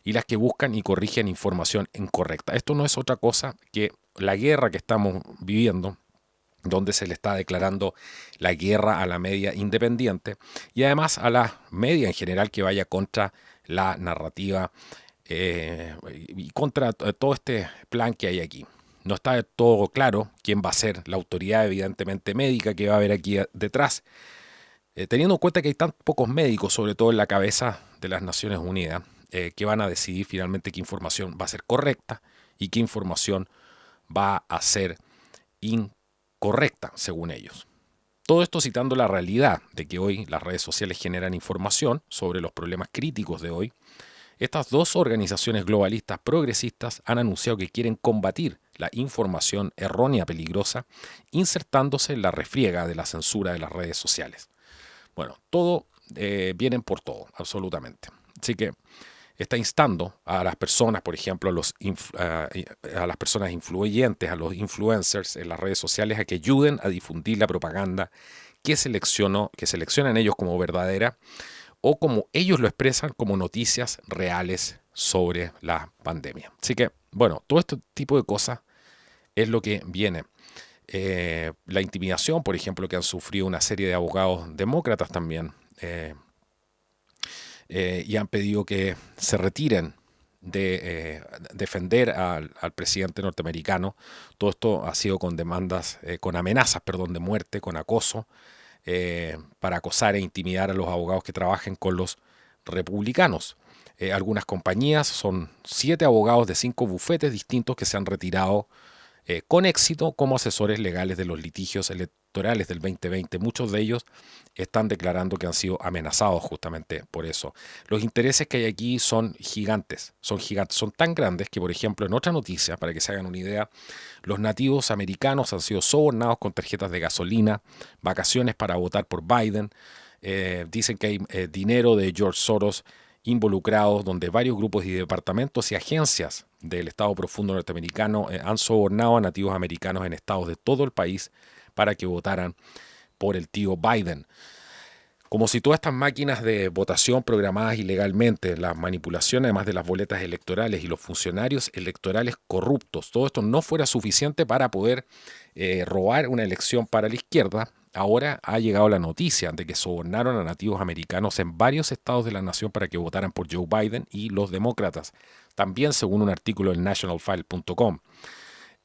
y las que buscan y corrigen información incorrecta. Esto no es otra cosa que la guerra que estamos viviendo, donde se le está declarando la guerra a la media independiente y además a la media en general que vaya contra la narrativa y contra todo este plan que hay aquí. No está de todo claro quién va a ser la autoridad evidentemente médica que va a haber aquí detrás, teniendo en cuenta que hay tan pocos médicos, sobre todo en la cabeza de las Naciones Unidas, que van a decidir finalmente qué información va a ser correcta y qué información va a ser incorrecta, según ellos. Todo esto citando la realidad de que hoy las redes sociales generan información sobre los problemas críticos de hoy. Estas dos organizaciones globalistas progresistas han anunciado que quieren combatir la información errónea peligrosa, insertándose en la refriega de la censura de las redes sociales. Bueno, todo vienen por todo, absolutamente. Así que está instando a las personas, por ejemplo, a las personas influyentes, a los influencers en las redes sociales, a que ayuden a difundir la propaganda que seleccionan ellos como verdadera o como ellos lo expresan como noticias reales sobre la pandemia. Así que, bueno, todo este tipo de cosas es lo que viene. La intimidación, por ejemplo, que han sufrido una serie de abogados demócratas también, y han pedido que se retiren de defender al presidente norteamericano. Todo esto ha sido con demandas, con amenazas, de muerte, con acoso, para acosar e intimidar a los abogados que trabajen con los republicanos. Algunas compañías, son 7 abogados de 5 bufetes distintos que se han retirado con éxito como asesores legales de los litigios electorales del 2020. Muchos de ellos están declarando que han sido amenazados justamente por eso. Los intereses que hay aquí son gigantes, son tan grandes que, por ejemplo, en otra noticia, para que se hagan una idea, los nativos americanos han sido sobornados con tarjetas de gasolina, vacaciones para votar por Biden. Dicen que hay dinero de George Soros involucrados, donde varios grupos y departamentos y agencias del Estado profundo norteamericano han sobornado a nativos americanos en estados de todo el país para que votaran por el tío Biden. Como si todas estas máquinas de votación programadas ilegalmente, la manipulación además de las boletas electorales y los funcionarios electorales corruptos, todo esto no fuera suficiente para poder robar una elección para la izquierda. Ahora ha llegado la noticia de que sobornaron a nativos americanos en varios estados de la nación para que votaran por Joe Biden y los demócratas, también según un artículo en nationalfile.com.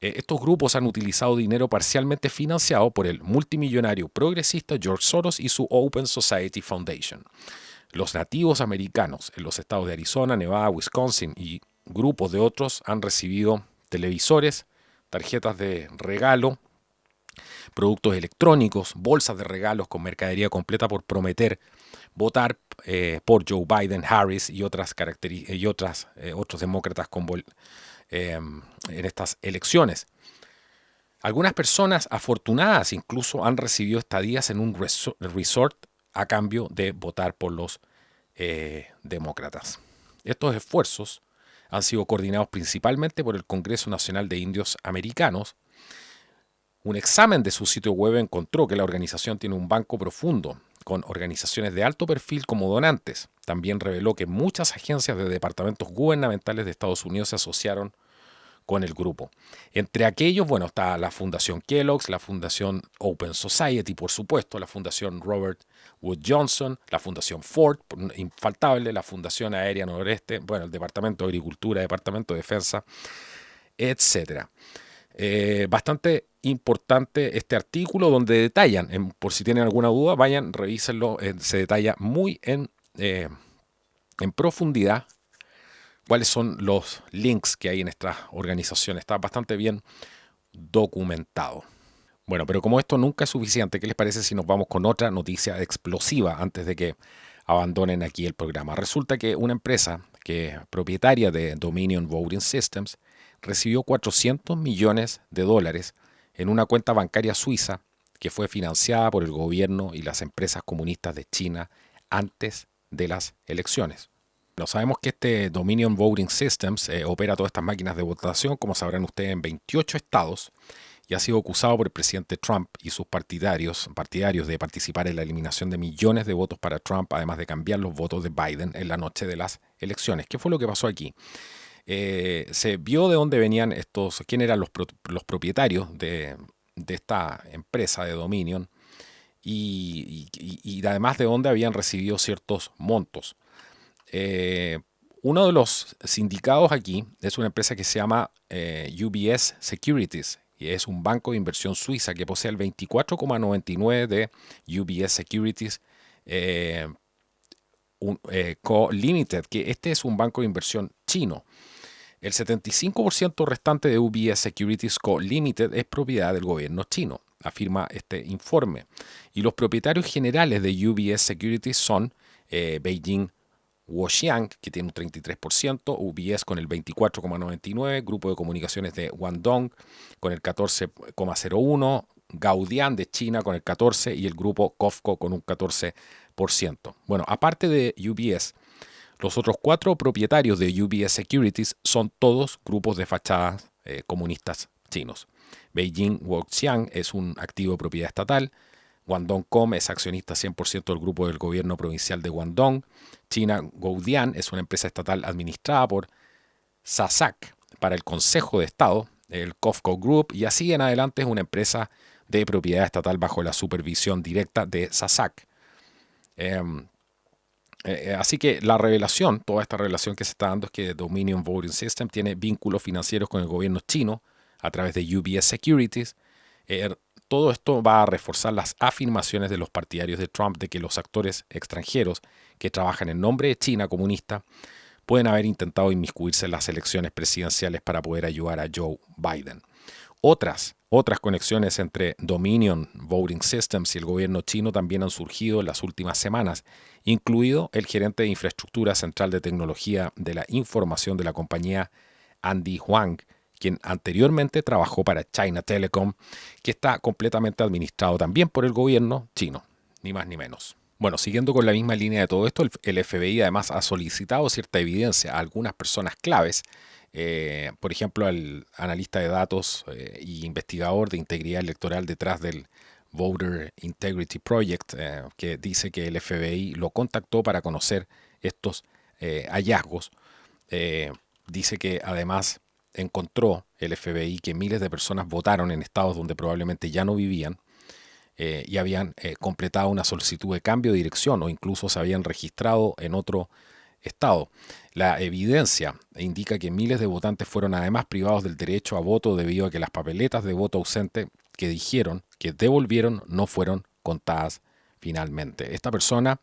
Estos grupos han utilizado dinero parcialmente financiado por el multimillonario progresista George Soros y su Open Society Foundation. Los nativos americanos en los estados de Arizona, Nevada, Wisconsin y grupos de otros han recibido televisores, tarjetas de regalo, productos electrónicos, bolsas de regalos con mercadería completa por prometer votar por Joe Biden, Harris y otros demócratas en estas elecciones. Algunas personas afortunadas incluso han recibido estadías en un resort a cambio de votar por los demócratas. Estos esfuerzos han sido coordinados principalmente por el Congreso Nacional de Indios Americanos. Un examen de su sitio web encontró que la organización tiene un banco profundo con organizaciones de alto perfil como donantes. También reveló que muchas agencias de departamentos gubernamentales de Estados Unidos se asociaron con el grupo. Entre aquellos, está la Fundación Kellogg's, la Fundación Open Society, por supuesto, la Fundación Robert Wood Johnson, la Fundación Ford, infaltable, la Fundación Aérea Noreste, el Departamento de Agricultura, Departamento de Defensa, etcétera. Bastante importante este artículo donde detallan, por si tienen alguna duda, vayan, revísenlo, se detalla muy en profundidad cuáles son los links que hay en estas organizaciones. Está bastante bien documentado. Bueno, pero como esto nunca es suficiente, ¿qué les parece si nos vamos con otra noticia explosiva antes de que abandonen aquí el programa? Resulta que una empresa que es propietaria de Dominion Voting Systems, recibió $400 millones en una cuenta bancaria suiza que fue financiada por el gobierno y las empresas comunistas de China antes de las elecciones. No sabemos que este Dominion Voting Systems opera todas estas máquinas de votación, como sabrán ustedes, en 28 estados, y ha sido acusado por el presidente Trump y sus partidarios de participar en la eliminación de millones de votos para Trump, además de cambiar los votos de Biden en la noche de las elecciones. ¿Qué fue lo que pasó aquí? Se vio de dónde venían quién eran los propietarios de esta empresa de Dominion y además de dónde habían recibido ciertos montos. Uno de los sindicados aquí es una empresa que se llama UBS Securities, y es un banco de inversión suiza que posee el 24,99% de UBS Securities Co. Limited, que este es un banco de inversión chino. El 75% restante de UBS Securities Co. Limited es propiedad del gobierno chino, afirma este informe. Y los propietarios generales de UBS Securities son Beijing Huoxiang, que tiene un 33%, UBS con el 24,99%, Grupo de Comunicaciones de Guangdong con el 14,01%, Gaudian de China con el 14% y el grupo COFCO con un 14%. Bueno, aparte de UBS, los otros 4 propietarios de UBS Securities son todos grupos de fachadas comunistas chinos. Beijing Huoxiang es un activo de propiedad estatal. Guangdong.com es accionista 100% del grupo del gobierno provincial de Guangdong. China Gaudian es una empresa estatal administrada por SASAC para el Consejo de Estado, el COFCO Group, y así en adelante es una empresa de propiedad estatal bajo la supervisión directa de SASAC. Así que toda esta revelación que se está dando es que Dominion Voting System tiene vínculos financieros con el gobierno chino a través de UBS Securities. Todo esto va a reforzar las afirmaciones de los partidarios de Trump de que los actores extranjeros que trabajan en nombre de China comunista pueden haber intentado inmiscuirse en las elecciones presidenciales para poder ayudar a Joe Biden. Otras conexiones entre Dominion Voting Systems y el gobierno chino también han surgido en las últimas semanas, incluido el gerente de infraestructura central de tecnología de la información de la compañía Andy Huang, quien anteriormente trabajó para China Telecom, que está completamente administrado también por el gobierno chino, ni más ni menos. Bueno, siguiendo con la misma línea de todo esto, el FBI además ha solicitado cierta evidencia a algunas personas claves, por ejemplo, al analista de datos y investigador de integridad electoral detrás del Voter Integrity Project, que dice que el FBI lo contactó para conocer estos hallazgos. Dice que además encontró el FBI que miles de personas votaron en estados donde probablemente ya no vivían y habían completado una solicitud de cambio de dirección o incluso se habían registrado en otro estado. La evidencia indica que miles de votantes fueron además privados del derecho a voto debido a que las papeletas de voto ausente que devolvieron no fueron contadas finalmente. Esta persona,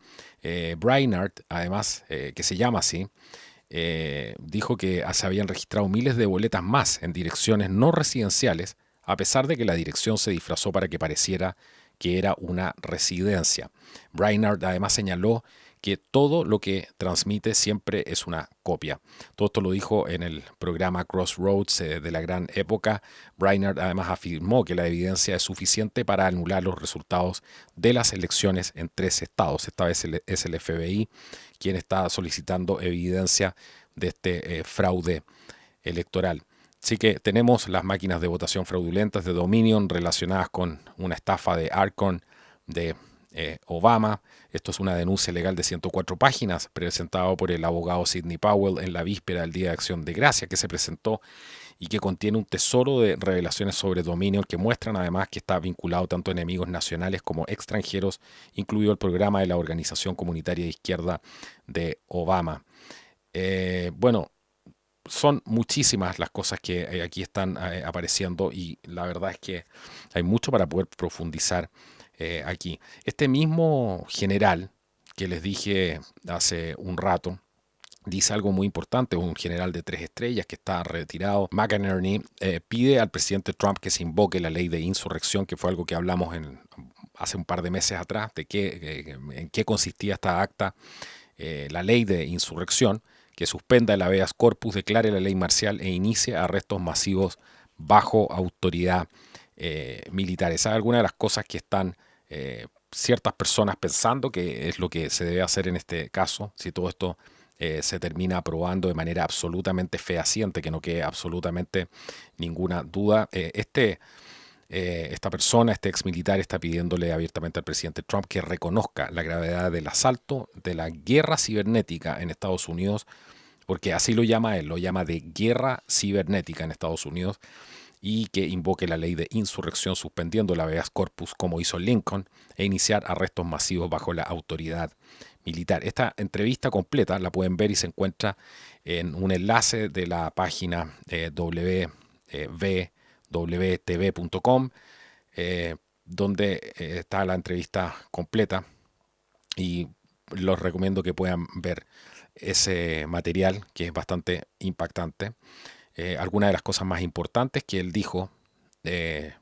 Brainard, además, que se llama así, dijo que se habían registrado miles de boletas más en direcciones no residenciales, a pesar de que la dirección se disfrazó para que pareciera que era una residencia. Brainard además señaló que todo lo que transmite siempre es una copia. Todo esto lo dijo en el programa Crossroads de la gran época. Brainard además afirmó que la evidencia es suficiente para anular los resultados de las elecciones en 3 estados. Esta vez es el FBI quien está solicitando evidencia de este fraude electoral. Así que tenemos las máquinas de votación fraudulentas de Dominion relacionadas con una estafa de Arconne de Obama. Esto es una denuncia legal de 104 páginas presentada por el abogado Sidney Powell en la víspera del Día de Acción de Gracia que se presentó y que contiene un tesoro de revelaciones sobre Dominion que muestran además que está vinculado tanto a enemigos nacionales como extranjeros, incluido el programa de la Organización Comunitaria de Izquierda de Obama. Bueno, son muchísimas las cosas que aquí están apareciendo y la verdad es que hay mucho para poder profundizar aquí. Este mismo general que les dije hace un rato dice algo muy importante, un general de 3 estrellas que está retirado, McInerney, pide al presidente Trump que se invoque la ley de insurrección, que fue algo que hablamos hace un par de meses atrás, en qué consistía esta acta, la ley de insurrección, que suspenda el habeas corpus, declare la ley marcial e inicie arrestos masivos bajo autoridad militar. Esa es alguna de las cosas que están ciertas personas pensando que es lo que se debe hacer en este caso, si todo esto se termina aprobando de manera absolutamente fehaciente, que no quede absolutamente ninguna duda. Esta persona, este ex militar, está pidiéndole abiertamente al presidente Trump que reconozca la gravedad del asalto, de la guerra cibernética en Estados Unidos, porque así lo llama él, lo llama de guerra cibernética en Estados Unidos, y que invoque la ley de insurrección suspendiendo el habeas corpus como hizo Lincoln e iniciar arrestos masivos bajo la autoridad militar. Esta entrevista completa la pueden ver y se encuentra en un enlace de la página www.tv.com donde está la entrevista completa, y los recomiendo que puedan ver ese material que es bastante impactante. Algunas de las cosas más importantes que él dijo que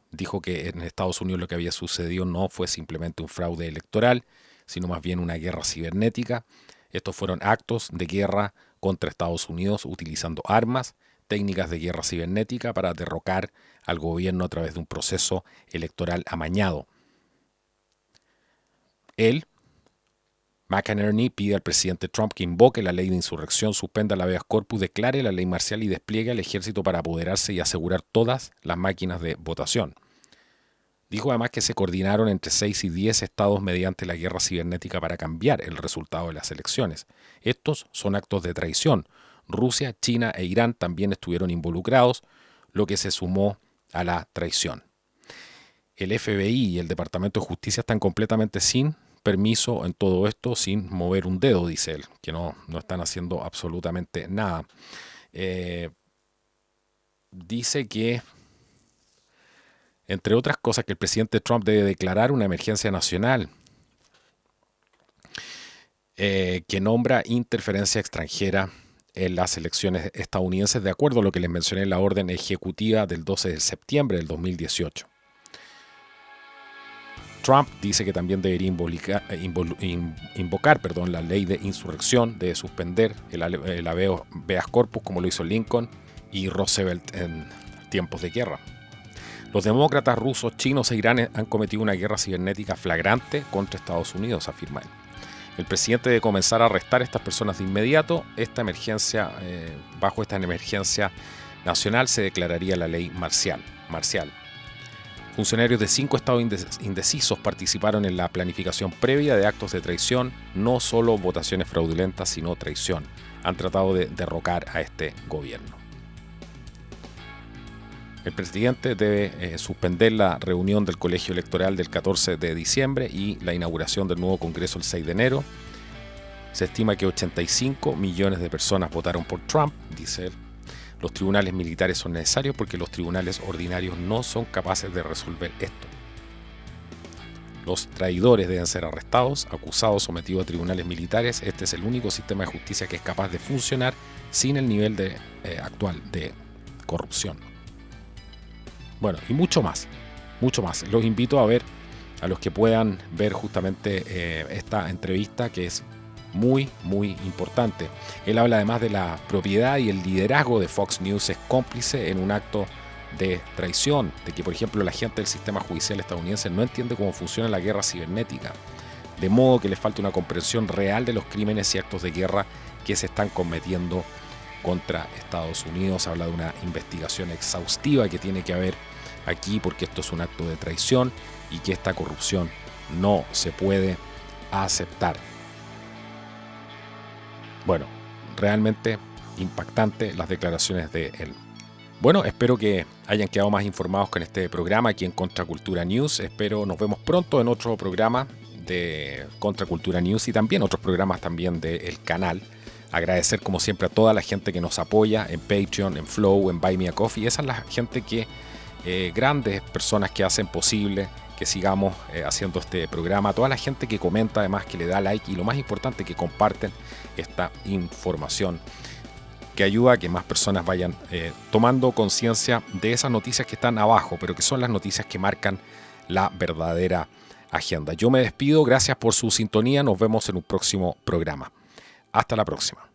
en Estados Unidos lo que había sucedido no fue simplemente un fraude electoral, sino más bien una guerra cibernética. Estos fueron actos de guerra contra Estados Unidos utilizando armas, técnicas de guerra cibernética para derrocar al gobierno a través de un proceso electoral amañado. McInerney pide al presidente Trump que invoque la ley de insurrección, suspenda el habeas corpus, declare la ley marcial y despliegue al ejército para apoderarse y asegurar todas las máquinas de votación. Dijo además que se coordinaron entre 6 y 10 estados mediante la guerra cibernética para cambiar el resultado de las elecciones. Estos son actos de traición. Rusia, China e Irán también estuvieron involucrados, lo que se sumó a la traición. El FBI y el Departamento de Justicia están completamente sin permiso en todo esto, sin mover un dedo, dice él, que no están haciendo absolutamente nada. Dice que, entre otras cosas, que el presidente Trump debe declarar una emergencia nacional, que nombra interferencia extranjera en las elecciones estadounidenses, de acuerdo a lo que les mencioné en la orden ejecutiva del 12 de septiembre del 2018. Trump dice que también debería invocar la ley de insurrección, de suspender el habeas corpus como lo hizo Lincoln y Roosevelt en tiempos de guerra. Los demócratas rusos, chinos e iranes han cometido una guerra cibernética flagrante contra Estados Unidos, afirma él. El presidente debe comenzar a arrestar a estas personas de inmediato. Bajo esta emergencia nacional se declararía la ley marcial. Funcionarios de 5 estados indecisos participaron en la planificación previa de actos de traición, no solo votaciones fraudulentas, sino traición. Han tratado de derrocar a este gobierno. El presidente debe suspender la reunión del colegio electoral del 14 de diciembre y la inauguración del nuevo Congreso el 6 de enero. Se estima que 85 millones de personas votaron por Trump, dice él. Los tribunales militares son necesarios porque los tribunales ordinarios no son capaces de resolver esto. Los traidores deben ser arrestados, acusados, sometidos a tribunales militares. Este es el único sistema de justicia que es capaz de funcionar sin el nivel actual de corrupción. Bueno, y mucho más. Los invito a ver, a los que puedan ver justamente esta entrevista, que es muy, muy importante. Él habla además de la propiedad y el liderazgo de Fox News es cómplice en un acto de traición, de que, por ejemplo, la gente del sistema judicial estadounidense no entiende cómo funciona la guerra cibernética, de modo que les falta una comprensión real de los crímenes y actos de guerra que se están cometiendo contra Estados Unidos. Habla de una investigación exhaustiva que tiene que haber aquí, porque esto es un acto de traición y que esta corrupción no se puede aceptar. Bueno, realmente impactante las declaraciones de él. Bueno, espero que hayan quedado más informados con este programa aquí en Contracultura News. Nos vemos pronto en otro programa de Contracultura News y también otros programas también del canal. Agradecer como siempre a toda la gente que nos apoya en Patreon, en Flow, en Buy Me a Coffee. Esa es la gente grandes personas que hacen posible que sigamos haciendo este programa, a toda la gente que comenta, además que le da like y lo más importante, que comparten esta información, que ayuda a que más personas vayan tomando conciencia de esas noticias que están abajo, pero que son las noticias que marcan la verdadera agenda. Yo me despido, gracias por su sintonía, nos vemos en un próximo programa. Hasta la próxima.